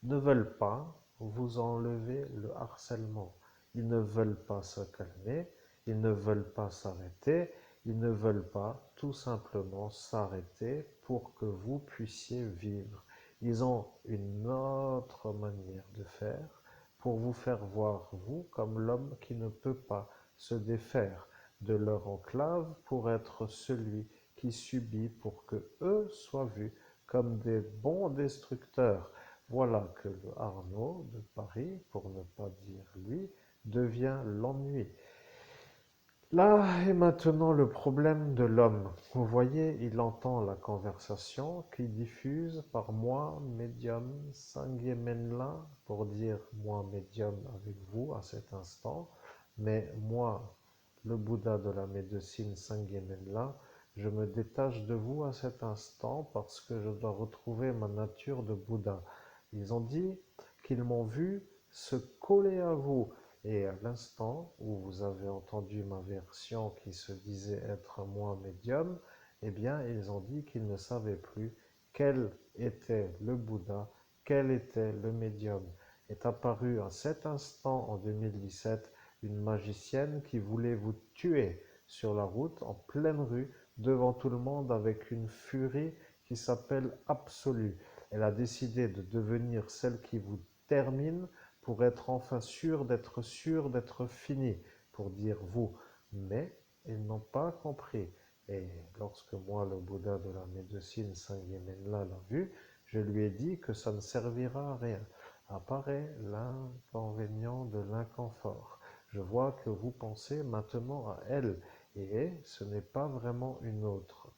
Ils ne veulent pas vous enlever le harcèlement. Ils ne veulent pas se calmer, ils ne veulent pas s'arrêter, ils ne veulent pas tout simplement s'arrêter pour que vous puissiez vivre. Ils ont une autre manière de faire pour vous faire voir, vous, comme l'homme qui ne peut pas se défaire de leur enclave pour être celui qui subit pour que eux soient vus comme des bons destructeurs. Voilà que le Arnaud de Paris, pour ne pas dire lui, devient l'ennui. Là est maintenant le problème de l'homme. Vous voyez, il entend la conversation qui diffuse par moi, médium Sangye Menla, pour dire moi, médium avec vous à cet instant, mais moi, le Bouddha de la médecine Sangye Menla, Je me détache de vous à cet instant parce que je dois retrouver ma nature de Bouddha. Ils ont dit qu'ils m'ont vu se coller à vous. Et à l'instant où vous avez entendu ma version qui se disait être moi médium, eh bien, ils ont dit qu'ils ne savaient plus quel était le Bouddha, quel était le médium. Est apparue à cet instant, en 2017, une magicienne qui voulait vous tuer sur la route, en pleine rue, devant tout le monde, avec une furie qui s'appelle absolue. Elle a décidé de devenir celle qui vous termine pour être enfin sûr d'être fini, pour dire vous. Mais ils n'ont pas compris. Et lorsque moi, le Bouddha de la médecine, Sangye Menla, l'a vu, je lui ai dit que ça ne servira à rien. Apparaît l'inconvénient de l'inconfort. Je vois que vous pensez maintenant à elle, et ce n'est pas vraiment une autre.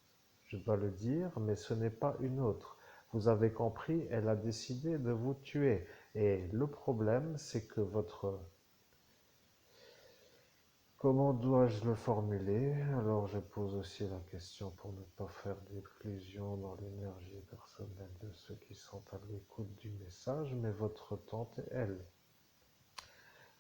Je dois le dire, mais ce n'est pas une autre. Vous avez compris, elle a décidé de vous tuer. Et le problème, c'est que votre... Comment dois-je le formuler? Alors je pose aussi la question pour ne pas faire d'illusion dans l'énergie personnelle de ceux qui sont à l'écoute du message, mais votre tante, elle.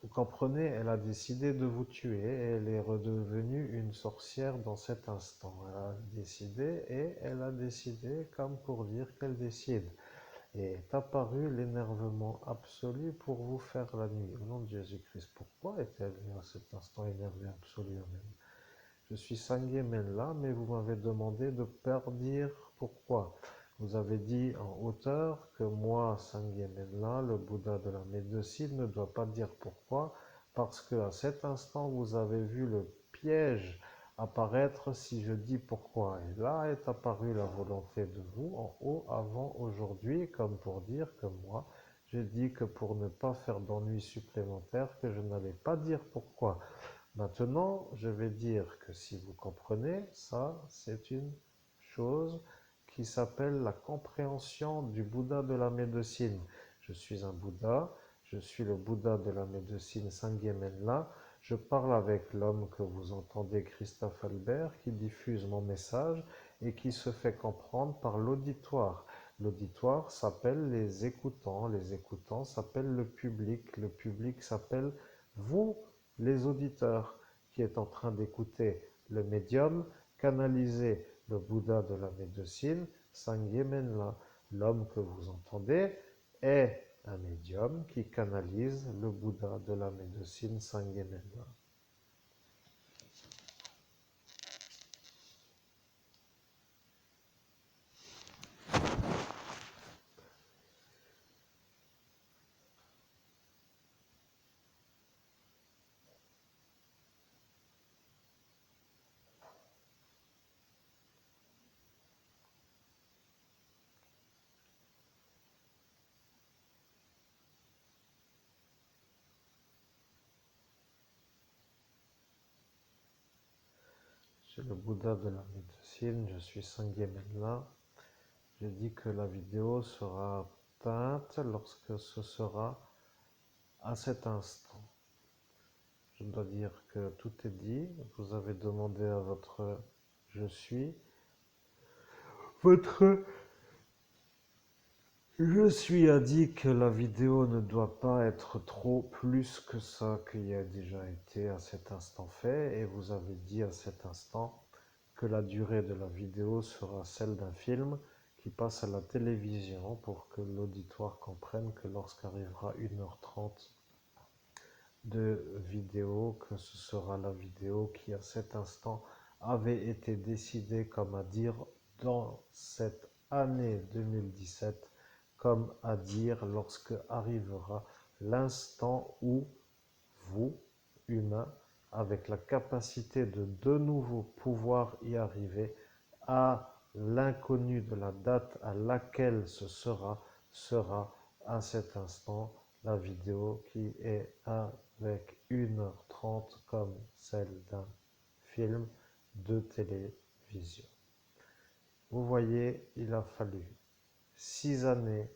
Vous comprenez, elle a décidé de vous tuer et elle est redevenue une sorcière dans cet instant. Elle a décidé et elle a décidé comme pour dire qu'elle décide. Et est apparu l'énervement absolu pour vous faire la nuit. Au nom de Jésus-Christ, pourquoi est-elle à cet instant énervée absolument? Je suis Sangye Menla, mais vous m'avez demandé de dire pourquoi. Vous avez dit en hauteur que moi, Sangye Menla, le Bouddha de la médecine, ne dois pas dire pourquoi, parce qu'à cet instant, vous avez vu le piège apparaître si je dis pourquoi. Et là est apparue la volonté de vous en haut avant aujourd'hui, comme pour dire que moi, j'ai dit que pour ne pas faire d'ennuis supplémentaires, que je n'allais pas dire pourquoi. Maintenant, je vais dire que si vous comprenez, ça, c'est une chose qui s'appelle la compréhension du Bouddha de la médecine. Je suis un Bouddha, je suis le Bouddha de la médecine Sangye Menla. Je parle avec l'homme que vous entendez, Christophe Albert, qui diffuse mon message et qui se fait comprendre par l'auditoire. L'auditoire s'appelle les écoutants s'appellent le public s'appelle vous, les auditeurs, qui est en train d'écouter le médium canaliser le Bouddha de la médecine, Sangye Menla. L'homme que vous entendez est un médium qui canalise le Bouddha de la médecine, Sangye Menla. Je suis le Bouddha de la médecine, je suis Sangye Menla. Je dis que la vidéo sera peinte lorsque ce sera à cet instant. Je dois dire que tout est dit. Vous avez demandé à votre je suis. Votre je suis a dit que la vidéo ne doit pas être trop plus que ça qui a déjà été à cet instant fait. Et vous avez dit à cet instant que la durée de la vidéo sera celle d'un film qui passe à la télévision pour que l'auditoire comprenne que lorsqu'arrivera 1h30 de vidéo, que ce sera la vidéo qui à cet instant avait été décidée comme à dire dans cette année 2017, comme à dire lorsque arrivera l'instant où vous, humains, avec la capacité de nouveau pouvoir y arriver à l'inconnu de la date à laquelle ce sera à cet instant la vidéo qui est avec 1h30 comme celle d'un film de télévision. Vous voyez, il a fallu 6 années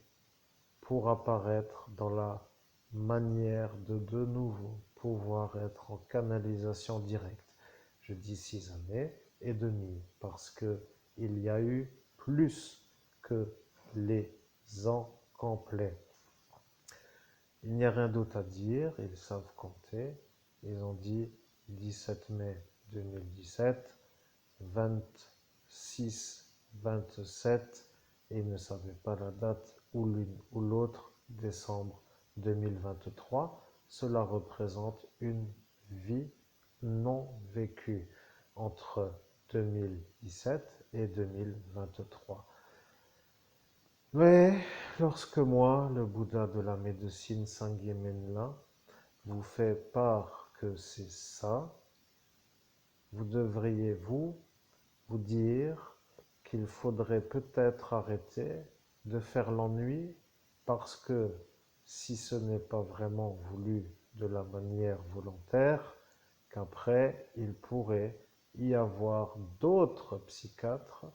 pour apparaître dans la manière de nouveau pouvoir être en canalisation directe. Je dis 6 années et demi, parce que il y a eu plus que les ans complets. Il n'y a rien d'autre à dire, ils savent compter. Ils ont dit 17 mai 2017, 26, 27, et ils ne savaient pas la date ou l'une ou l'autre, décembre 2023. Cela représente une vie non vécue entre 2017 et 2023. Mais lorsque moi, le Bouddha de la médecine Sangye Menla, vous fait part que c'est ça, vous devriez vous dire qu'il faudrait peut-être arrêter de faire l'ennui parce que si ce n'est pas vraiment voulu de la manière volontaire, qu'après il pourrait y avoir d'autres psychiatres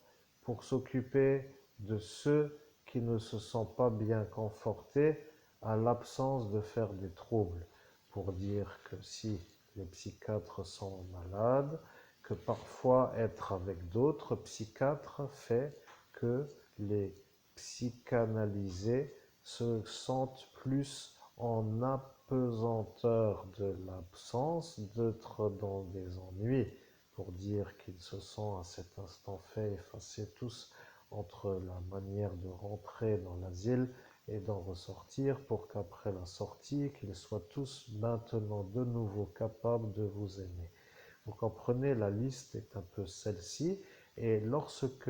pour s'occuper de ceux qui ne se sentent pas bien confortés à l'absence de faire des troubles, pour dire que si les psychiatres sont malades, que parfois être avec d'autres psychiatres fait que les psychanalysés se sentent plus en apesanteur de l'absence, d'être dans des ennuis, pour dire qu'ils se sont à cet instant fait effacer tous entre la manière de rentrer dans l'asile et d'en ressortir, pour qu'après la sortie, qu'ils soient tous maintenant de nouveau capables de vous aimer. Vous comprenez, la liste est un peu celle-ci, et lorsque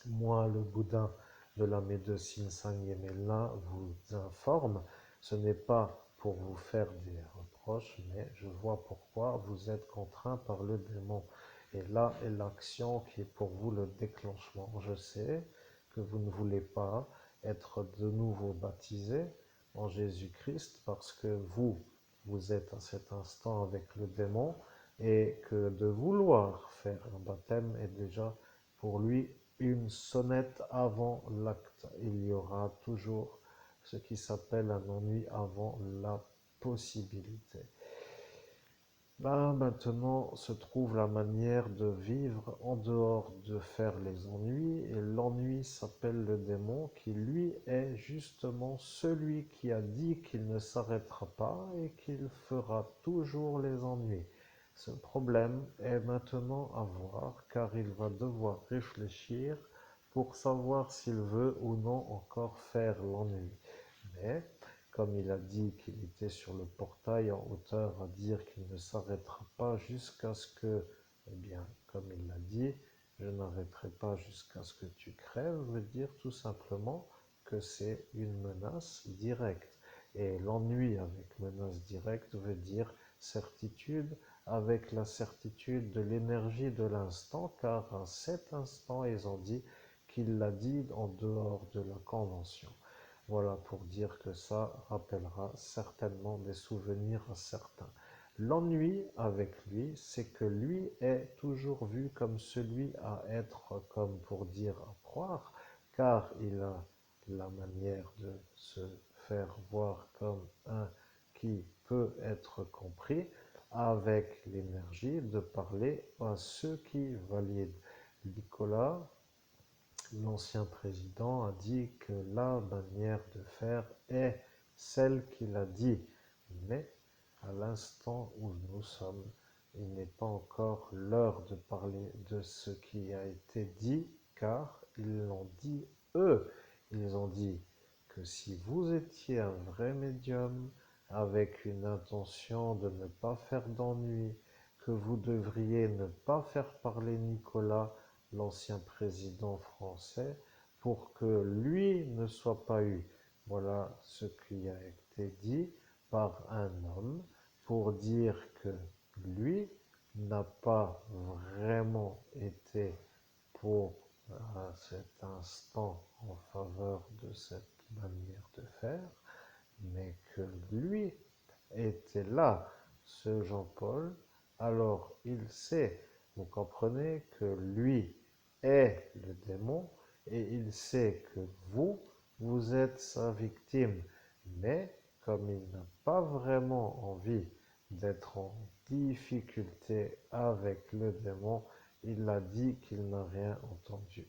moi, le Bouddha de la médecine Sangye Menla, vous informe, ce n'est pas pour vous faire des reproches, mais je vois pourquoi vous êtes contraint par le démon. Et là est l'action qui est pour vous le déclenchement. Je sais que vous ne voulez pas être de nouveau baptisé en Jésus-Christ parce que vous êtes à cet instant avec le démon, et que de vouloir faire un baptême est déjà pour lui une sonnette avant l'acte. Il y aura toujours ce qui s'appelle un ennui avant la possibilité. Là, maintenant, se trouve la manière de vivre en dehors de faire les ennuis, et l'ennui s'appelle le démon, qui lui est justement celui qui a dit qu'il ne s'arrêtera pas et qu'il fera toujours les ennuis. Ce problème est maintenant à voir, car il va devoir réfléchir pour savoir s'il veut ou non encore faire l'ennui. Mais comme il a dit qu'il était sur le portail en hauteur à dire qu'il ne s'arrêtera pas jusqu'à ce que, eh bien, comme il l'a dit, je n'arrêterai pas jusqu'à ce que tu crèves, veut dire tout simplement que c'est une menace directe. Et l'ennui avec menace directe veut dire certitude, avec la certitude de l'énergie de l'instant, car à cet instant, ils ont dit qu'il l'a dit en dehors de la convention. Voilà pour dire que ça rappellera certainement des souvenirs à certains. L'ennui avec lui, c'est que lui est toujours vu comme celui à être, comme pour dire à croire, car il a la manière de se faire voir comme un qui peut être compris, avec l'énergie de parler à ceux qui valident. Nicolas, l'ancien président, a dit que la manière de faire est celle qu'il a dit. Mais à l'instant où nous sommes, il n'est pas encore l'heure de parler de ce qui a été dit, car ils l'ont dit eux. Ils ont dit que si vous étiez un vrai médium, avec une intention de ne pas faire d'ennui, que vous devriez ne pas faire parler Nicolas, l'ancien président français, pour que lui ne soit pas eu. Voilà ce qui a été dit par un homme pour dire que lui n'a pas vraiment été pour à cet instant en faveur de cette manière de faire, mais que lui était là, ce Jean-Paul. Alors il sait, vous comprenez, que lui est le démon, et il sait que vous êtes sa victime. Mais comme il n'a pas vraiment envie d'être en difficulté avec le démon, il a dit qu'il n'a rien entendu.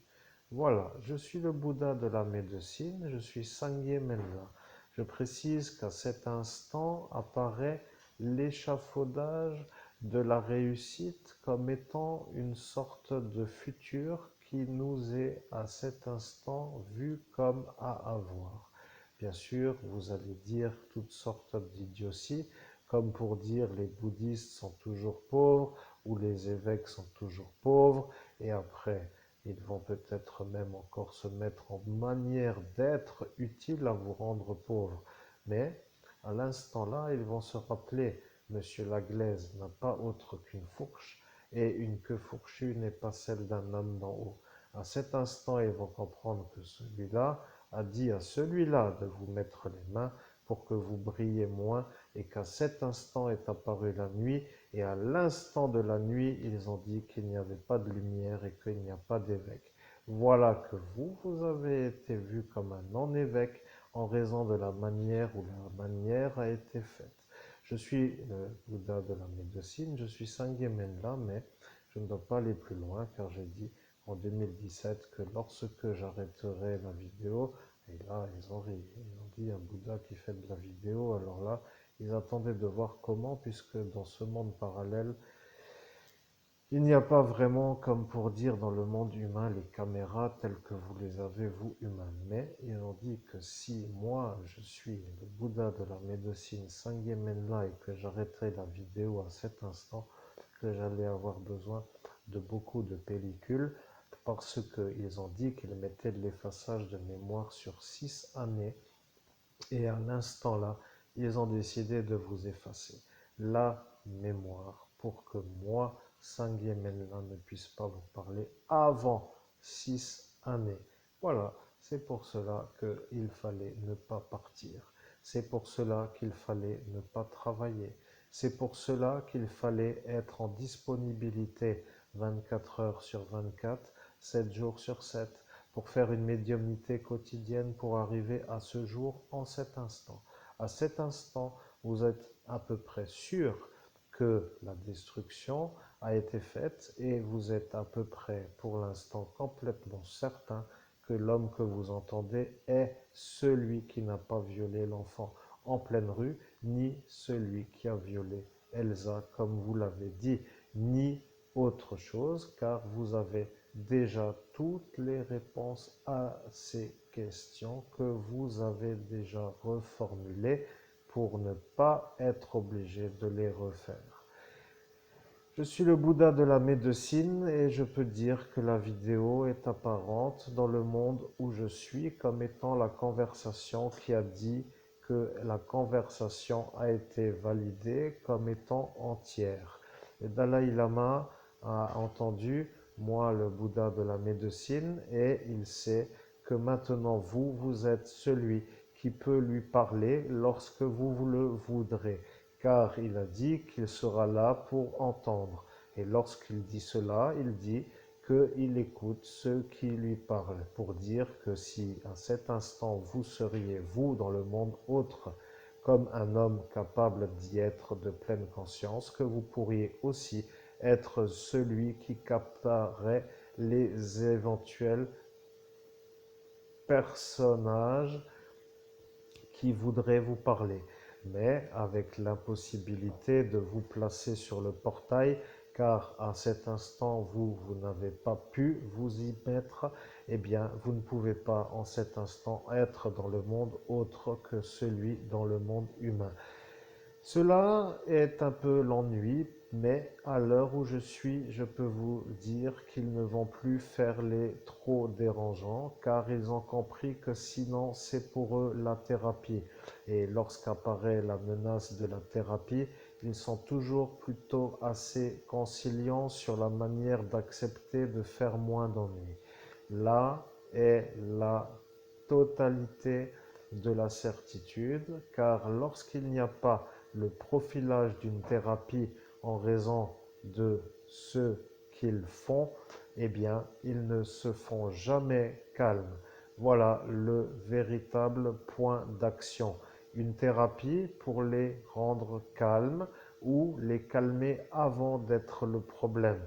Voilà, je suis le Bouddha de la médecine, je suis Sangye Menla. Je précise qu'à cet instant apparaît l'échafaudage de la réussite comme étant une sorte de futur qui nous est à cet instant vu comme à avoir. Bien sûr, vous allez dire toutes sortes d'idioties, comme pour dire les bouddhistes sont toujours pauvres ou les évêques sont toujours pauvres, et après, ils vont peut-être même encore se mettre en manière d'être utiles à vous rendre pauvre. Mais à l'instant là, ils vont se rappeler, Monsieur Laglaise n'a pas autre qu'une fourche, et une queue fourchue n'est pas celle d'un homme d'en haut. À cet instant, ils vont comprendre que celui-là a dit à celui-là de vous mettre les mains pour que vous brillez moins, et qu'à cet instant est apparue la nuit, et à l'instant de la nuit, ils ont dit qu'il n'y avait pas de lumière et qu'il n'y a pas d'évêque. Voilà que vous avez été vu comme un non-évêque en raison de la manière où la manière a été faite. Je suis le Bouddha de la médecine, je suis Sangye Menla, mais je ne dois pas aller plus loin car j'ai dit en 2017 que lorsque j'arrêterai la vidéo, et là ils ont ri, ils ont dit un Bouddha qui fait de la vidéo, alors là ils attendaient de voir comment, puisque dans ce monde parallèle, il n'y a pas vraiment, comme pour dire dans le monde humain, les caméras telles que vous les avez, vous, humains. Mais ils ont dit que si moi, je suis le Bouddha de la médecine Sangye Menla et que j'arrêterai la vidéo à cet instant, que j'allais avoir besoin de beaucoup de pellicules, parce qu'ils ont dit qu'ils mettaient de l'effaçage de mémoire sur 6 années. Et à l'instant là, ils ont décidé de vous effacer la mémoire pour que moi, Sangye Menla, ne puisse pas vous parler avant 6 années. Voilà, c'est pour cela qu'il fallait ne pas partir. C'est pour cela qu'il fallait ne pas travailler. C'est pour cela qu'il fallait être en disponibilité 24 heures sur 24, 7 jours sur 7, pour faire une médiumnité quotidienne pour arriver à ce jour en cet instant. À cet instant, vous êtes à peu près sûr que la destruction a été faite et vous êtes à peu près pour l'instant complètement certain que l'homme que vous entendez est celui qui n'a pas violé l'enfant en pleine rue, ni celui qui a violé Elsa comme vous l'avez dit, ni autre chose, car vous avez déjà toutes les réponses à ces questions que vous avez déjà reformulées pour ne pas être obligé de les refaire. Je suis le Bouddha de la médecine et je peux dire que la vidéo est apparente dans le monde où je suis comme étant la conversation qui a dit que la conversation a été validée comme étant entière. Le Dalai Lama a entendu, moi le Bouddha de la médecine, et il sait que maintenant vous, vous êtes celui qui peut lui parler lorsque vous le voudrez, car il a dit qu'il sera là pour entendre. Et lorsqu'il dit cela, il dit qu'il écoute ceux qui lui parlent, pour dire que si à cet instant vous seriez, vous, dans le monde autre, comme un homme capable d'y être de pleine conscience, que vous pourriez aussi être celui qui capterait les éventuels personnages qui voudraient vous parler, mais avec l'impossibilité de vous placer sur le portail, car à cet instant, vous n'avez pas pu vous y mettre, eh bien, vous ne pouvez pas en cet instant être dans le monde autre que celui dans le monde humain. Cela est un peu l'ennui, mais à l'heure où je suis, je peux vous dire qu'ils ne vont plus faire les trop dérangeants, car ils ont compris que sinon c'est pour eux la thérapie. Et lorsqu'apparaît la menace de la thérapie, ils sont toujours plutôt assez conciliants sur la manière d'accepter de faire moins d'ennuis. Là est la totalité de la certitude, car lorsqu'il n'y a pas le profilage d'une thérapie en raison de ce qu'ils font, eh bien, ils ne se font jamais calmes. Voilà le véritable point d'action. Une thérapie pour les rendre calmes ou les calmer avant d'être le problème.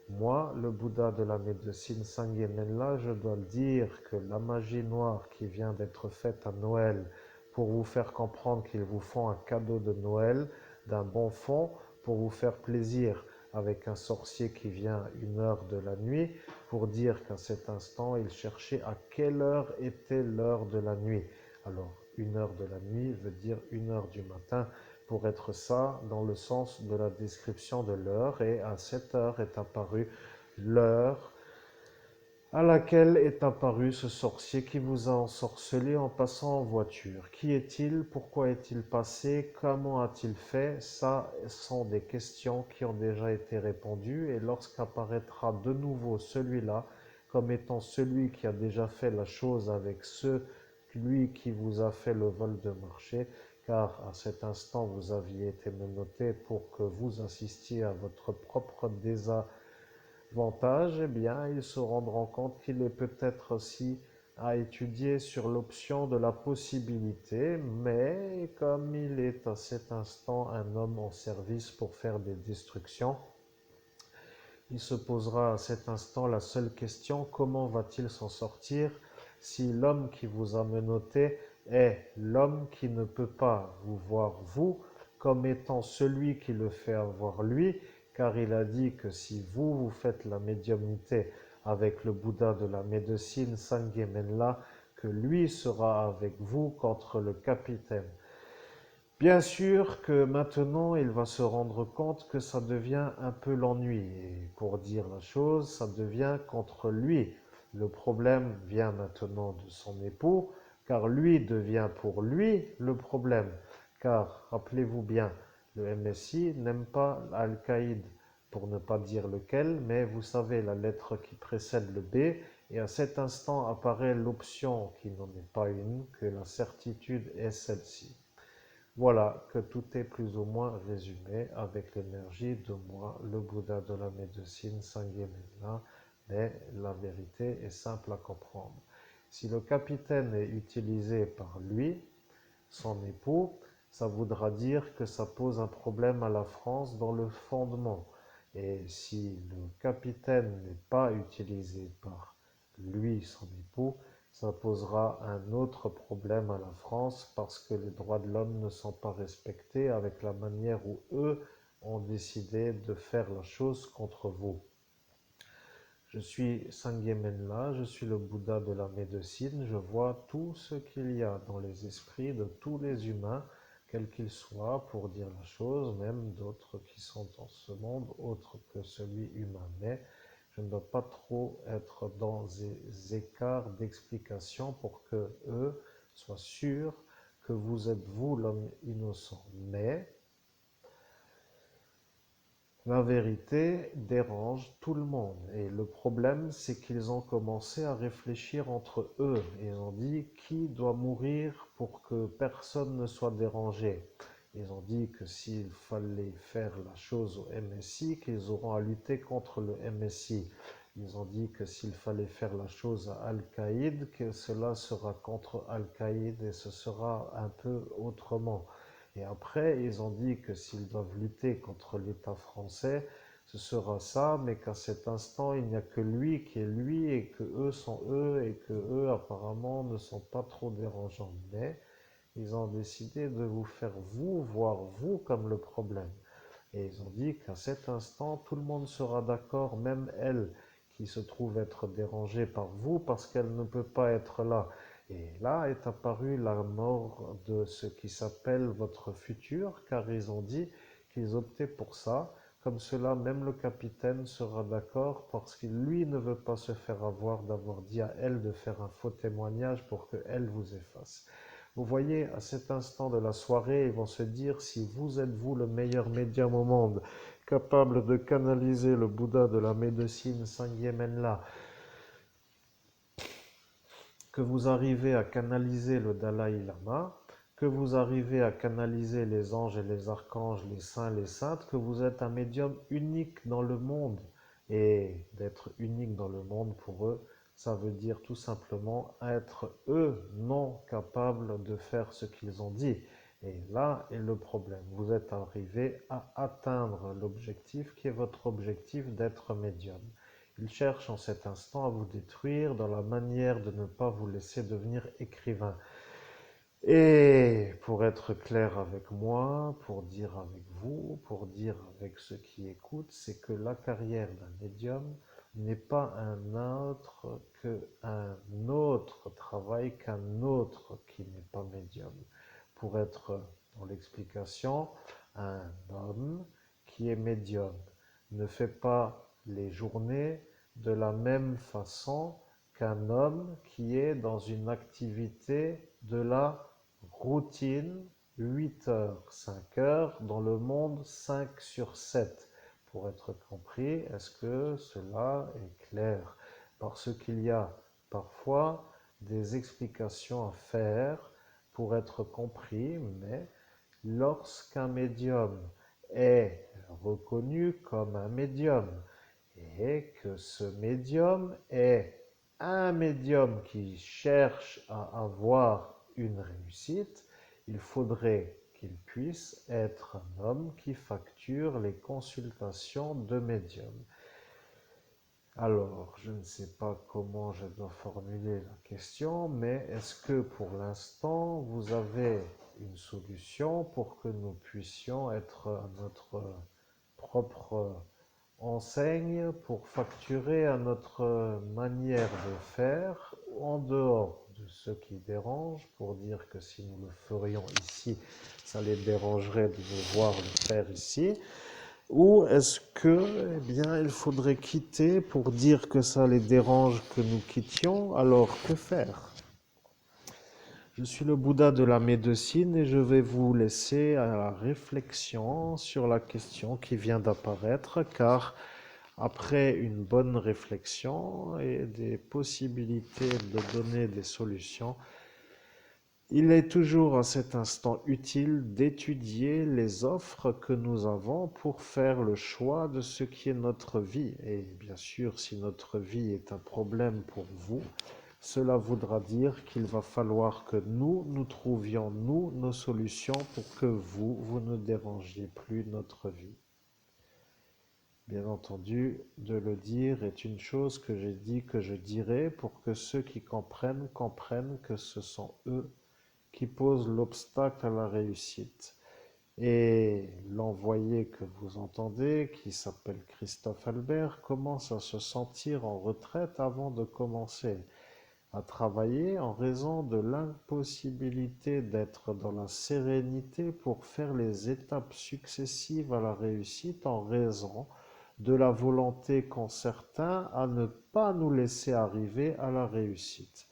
Moi, le Bouddha de la médecine Sangye Menla, je dois dire que la magie noire qui vient d'être faite à Noël pour vous faire comprendre qu'ils vous font un cadeau de Noël d'un bon fond pour vous faire plaisir avec un sorcier qui vient 1 heure de la nuit pour dire qu'à cet instant, il cherchait à quelle heure était l'heure de la nuit. Alors, 1 heure de la nuit veut dire 1 heure du matin pour être ça dans le sens de la description de l'heure, et à cette heure est apparue l'heure à laquelle est apparu ce sorcier qui vous a ensorcelé en passant en voiture. Qui est-il? Pourquoi est-il passé? Comment a-t-il fait? Ça sont des questions qui ont déjà été répondues, et lorsqu'apparaîtra de nouveau celui-là comme étant celui qui a déjà fait la chose avec celui qui vous a fait le vol de marché, car à cet instant vous aviez été menotté pour que vous assistiez à votre propre désavantage, eh bien, ils se rendront compte qu'il est peut-être aussi à étudier sur l'option de la possibilité, mais comme il est à cet instant un homme en service pour faire des destructions, il se posera à cet instant la seule question: comment va-t-il s'en sortir si l'homme qui vous a menotté est l'homme qui ne peut pas vous voir vous comme étant celui qui le fait avoir lui, car il a dit que si vous faites la médiumnité avec le Bouddha de la médecine Sangye Menla, que lui sera avec vous contre le capitaine. Bien sûr que maintenant, il va se rendre compte que ça devient un peu l'ennui. Et pour dire la chose, ça devient contre lui. Le problème vient maintenant de son époux, car lui devient pour lui le problème. Car, rappelez-vous bien, le MSI n'aime pas Al-Qaïd, pour ne pas dire lequel, mais vous savez la lettre qui précède le B, et à cet instant apparaît l'option qui n'en est pas une, que la certitude est celle-ci. Voilà que tout est plus ou moins résumé avec l'énergie de moi, le Bouddha de la médecine Sangye Menla, mais la vérité est simple à comprendre. Si le capitaine est utilisé par lui, son époux, ça voudra dire que ça pose un problème à la France dans le fondement. Et si le capitaine n'est pas utilisé par lui, son époux, ça posera un autre problème à la France parce que les droits de l'homme ne sont pas respectés avec la manière où eux ont décidé de faire la chose contre vous. Je suis Sangye Menla, je suis le Bouddha de la médecine, je vois tout ce qu'il y a dans les esprits de tous les humains, quels qu'ils soient, pour dire la chose, même d'autres qui sont dans ce monde autre que celui humain. Mais je ne dois pas trop être dans des écarts d'explication pour que eux soient sûrs que vous êtes vous l'homme innocent. Mais la vérité dérange tout le monde, et le problème c'est qu'ils ont commencé à réfléchir entre eux. Ils ont dit qui doit mourir pour que personne ne soit dérangé. Ils ont dit que s'il fallait faire la chose au MSI, qu'ils auront à lutter contre le MSI. Ils ont dit que s'il fallait faire la chose à Al-Qaïd, que cela sera contre Al-Qaïd et ce sera un peu autrement. Et après, ils ont dit que s'ils doivent lutter contre l'État français, ce sera ça, mais qu'à cet instant, il n'y a que lui qui est lui, et que eux sont eux, et que eux, apparemment, ne sont pas trop dérangeants. Mais ils ont décidé de vous faire vous voir vous comme le problème. Et ils ont dit qu'à cet instant, tout le monde sera d'accord, même elle, qui se trouve être dérangée par vous parce qu'elle ne peut pas être là. Et là est apparue la mort de ce qui s'appelle votre futur, car ils ont dit qu'ils optaient pour ça. Comme cela, même le capitaine sera d'accord parce qu'il, lui, ne veut pas se faire avoir d'avoir dit à elle de faire un faux témoignage pour qu'elle vous efface. Vous voyez, à cet instant de la soirée, ils vont se dire si vous êtes vous le meilleur médium au monde, capable de canaliser le Bouddha de la médecine Sangye Menla, que vous arrivez à canaliser le Dalai Lama, que vous arrivez à canaliser les anges et les archanges, les saints, les saintes, que vous êtes un médium unique dans le monde. Et d'être unique dans le monde pour eux, ça veut dire tout simplement être eux non capables de faire ce qu'ils ont dit. Et là est le problème. Vous êtes arrivé à atteindre l'objectif qui est votre objectif d'être médium. Il cherche en cet instant à vous détruire dans la manière de ne pas vous laisser devenir écrivain. Et pour être clair avec moi, pour dire avec vous, pour dire avec ceux qui écoutent, c'est que la carrière d'un médium n'est pas un autre travail qu'un autre qui n'est pas médium. Pour être dans l'explication, un homme qui est médium ne fait pas les journées de la même façon qu'un homme qui est dans une activité de la routine, 8 heures, 5 heures, dans le monde 5 sur 7. Pour être compris, est-ce que cela est clair? Parce qu'il y a parfois des explications à faire pour être compris, mais lorsqu'un médium est reconnu comme un médium et que ce médium est un médium qui cherche à avoir une réussite, il faudrait qu'il puisse être un homme qui facture les consultations de médium. Alors, je ne sais pas comment je dois formuler la question, mais est-ce que pour l'instant, vous avez une solution pour que nous puissions être à notre propre enseigne, pour facturer à notre manière de faire, en dehors de ce qui dérange, pour dire que si nous le ferions ici, ça les dérangerait de nous voir le faire ici, ou est-ce que, eh bien, il faudrait quitter pour dire que ça les dérange que nous quittions, alors que faire? Je suis le Bouddha de la médecine et je vais vous laisser à la réflexion sur la question qui vient d'apparaître, car après une bonne réflexion et des possibilités de donner des solutions, il est toujours à cet instant utile d'étudier les offres que nous avons pour faire le choix de ce qui est notre vie. Et bien sûr, si notre vie est un problème pour vous, cela voudra dire qu'il va falloir que nous trouvions, nos solutions pour que vous ne dérangiez plus notre vie. Bien entendu, de le dire est une chose que j'ai dit que je dirai pour que ceux qui comprennent comprennent que ce sont eux qui posent l'obstacle à la réussite. Et l'envoyé que vous entendez, qui s'appelle Christophe Albert, commence à se sentir en retraite avant de commencer à travailler en raison de l'impossibilité d'être dans la sérénité pour faire les étapes successives à la réussite en raison de la volonté qu'ont certains à ne pas nous laisser arriver à la réussite.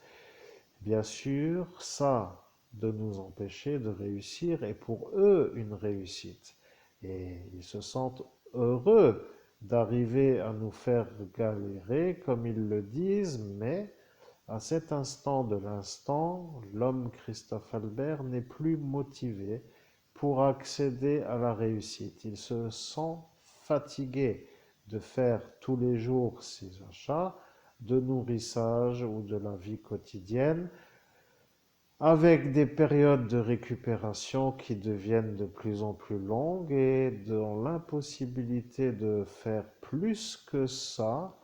Bien sûr, ça de nous empêcher de réussir est pour eux une réussite. Et ils se sentent heureux d'arriver à nous faire galérer, comme ils le disent, mais à cet instant de l'instant, l'homme Christophe Albert n'est plus motivé pour accéder à la réussite. Il se sent fatigué de faire tous les jours ses achats de nourrissage ou de la vie quotidienne, avec des périodes de récupération qui deviennent de plus en plus longues et dans l'impossibilité de faire plus que ça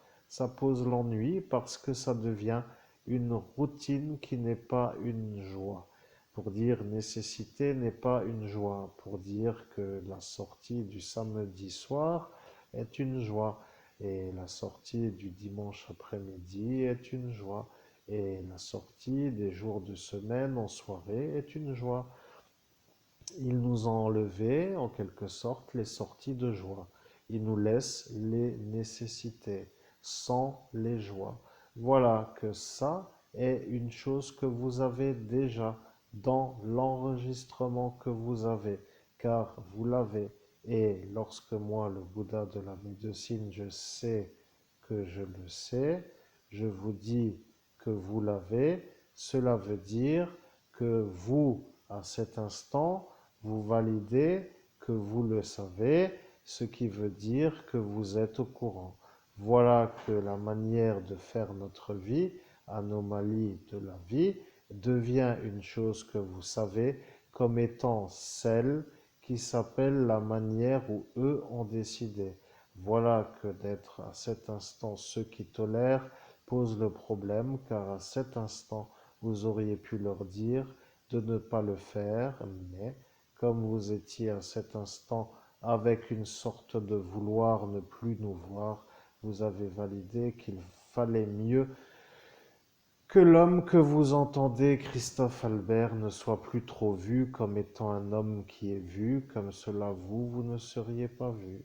pose l'ennui parce que ça devient une routine qui n'est pas une joie. Pour dire nécessité n'est pas une joie. Pour dire que la sortie du samedi soir est une joie. Et la sortie du dimanche après-midi est une joie. Et la sortie des jours de semaine en soirée est une joie. Il nous a enlevé, en quelque sorte, les sorties de joie. Il nous laisse les nécessités, sans les joies. Voilà que ça est une chose que vous avez déjà dans l'enregistrement que vous avez, car vous l'avez. Et lorsque moi, le Bouddha de la médecine, je sais que je le sais, je vous dis que vous l'avez, cela veut dire que vous, à cet instant, vous validez que vous le savez, ce qui veut dire que vous êtes au courant. Voilà que la manière de faire notre vie, anomalie de la vie, devient une chose que vous savez comme étant celle qui s'appelle la manière où eux ont décidé. Voilà que d'être à cet instant ceux qui tolèrent pose le problème, car à cet instant, vous auriez pu leur dire de ne pas le faire, mais comme vous étiez à cet instant avec une sorte de vouloir ne plus nous voir, vous avez validé qu'il fallait mieux que l'homme que vous entendez, Christophe Albert, ne soit plus trop vu comme étant un homme qui est vu, comme cela vous ne seriez pas vu.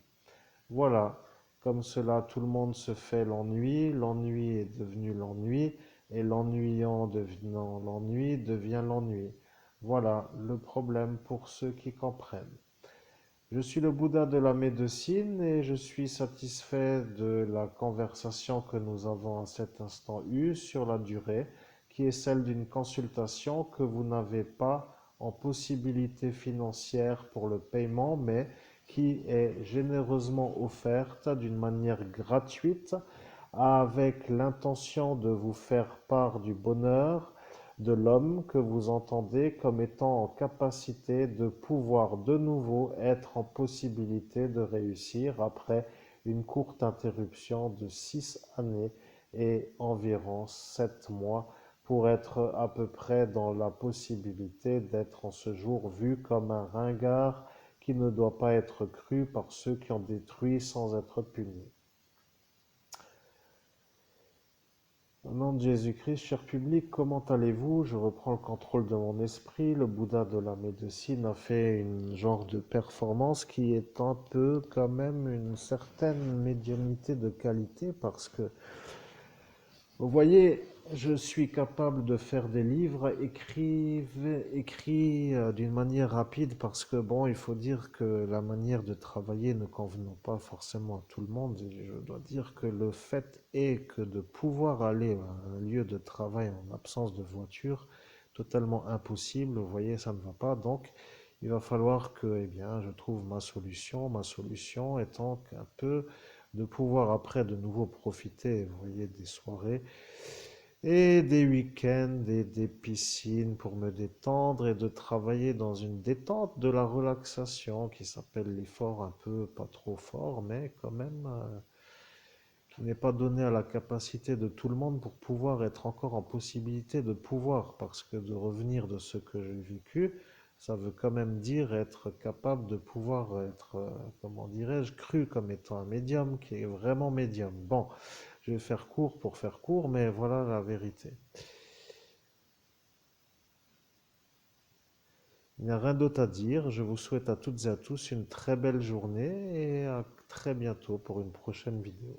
Voilà, comme cela tout le monde se fait l'ennui, l'ennui est devenu l'ennui, et l'ennuyant devenant l'ennui devient l'ennui. Voilà le problème pour ceux qui comprennent. Je suis le Bouddha de la médecine et je suis satisfait de la conversation que nous avons à cet instant eue sur la durée, qui est celle d'une consultation que vous n'avez pas en possibilité financière pour le paiement, mais qui est généreusement offerte d'une manière gratuite avec l'intention de vous faire part du bonheur de l'homme que vous entendez comme étant en capacité de pouvoir de nouveau être en possibilité de réussir après une courte interruption de 6 années et environ 7 mois pour être à peu près dans la possibilité d'être en ce jour vu comme un ringard qui ne doit pas être cru par ceux qui ont détruit sans être punis. Au nom de Jésus-Christ, cher public, comment allez-vous? Je reprends le contrôle de mon esprit. Le Bouddha de la médecine a fait une genre de performance qui est un peu quand même une certaine médiumnité de qualité parce que vous voyez, je suis capable de faire des livres écrits d'une manière rapide parce que, bon, il faut dire que la manière de travailler ne convenant pas forcément à tout le monde. Et je dois dire que le fait est que de pouvoir aller à un lieu de travail en absence de voiture, totalement impossible, vous voyez, ça ne va pas. Donc, il va falloir que, eh bien, je trouve ma solution étant un peu de pouvoir après de nouveau profiter, vous voyez, des soirées et des week-ends et des piscines pour me détendre et de travailler dans une détente de la relaxation qui s'appelle l'effort un peu pas trop fort, mais quand même qui n'est pas donné à la capacité de tout le monde pour pouvoir être encore en possibilité de pouvoir, parce que de revenir de ce que j'ai vécu, ça veut quand même dire être capable de pouvoir être, comment dirais-je, cru comme étant un médium qui est vraiment médium. Bon, je vais faire court pour faire court, mais voilà la vérité. Il n'y a rien d'autre à dire. Je vous souhaite à toutes et à tous une très belle journée et à très bientôt pour une prochaine vidéo.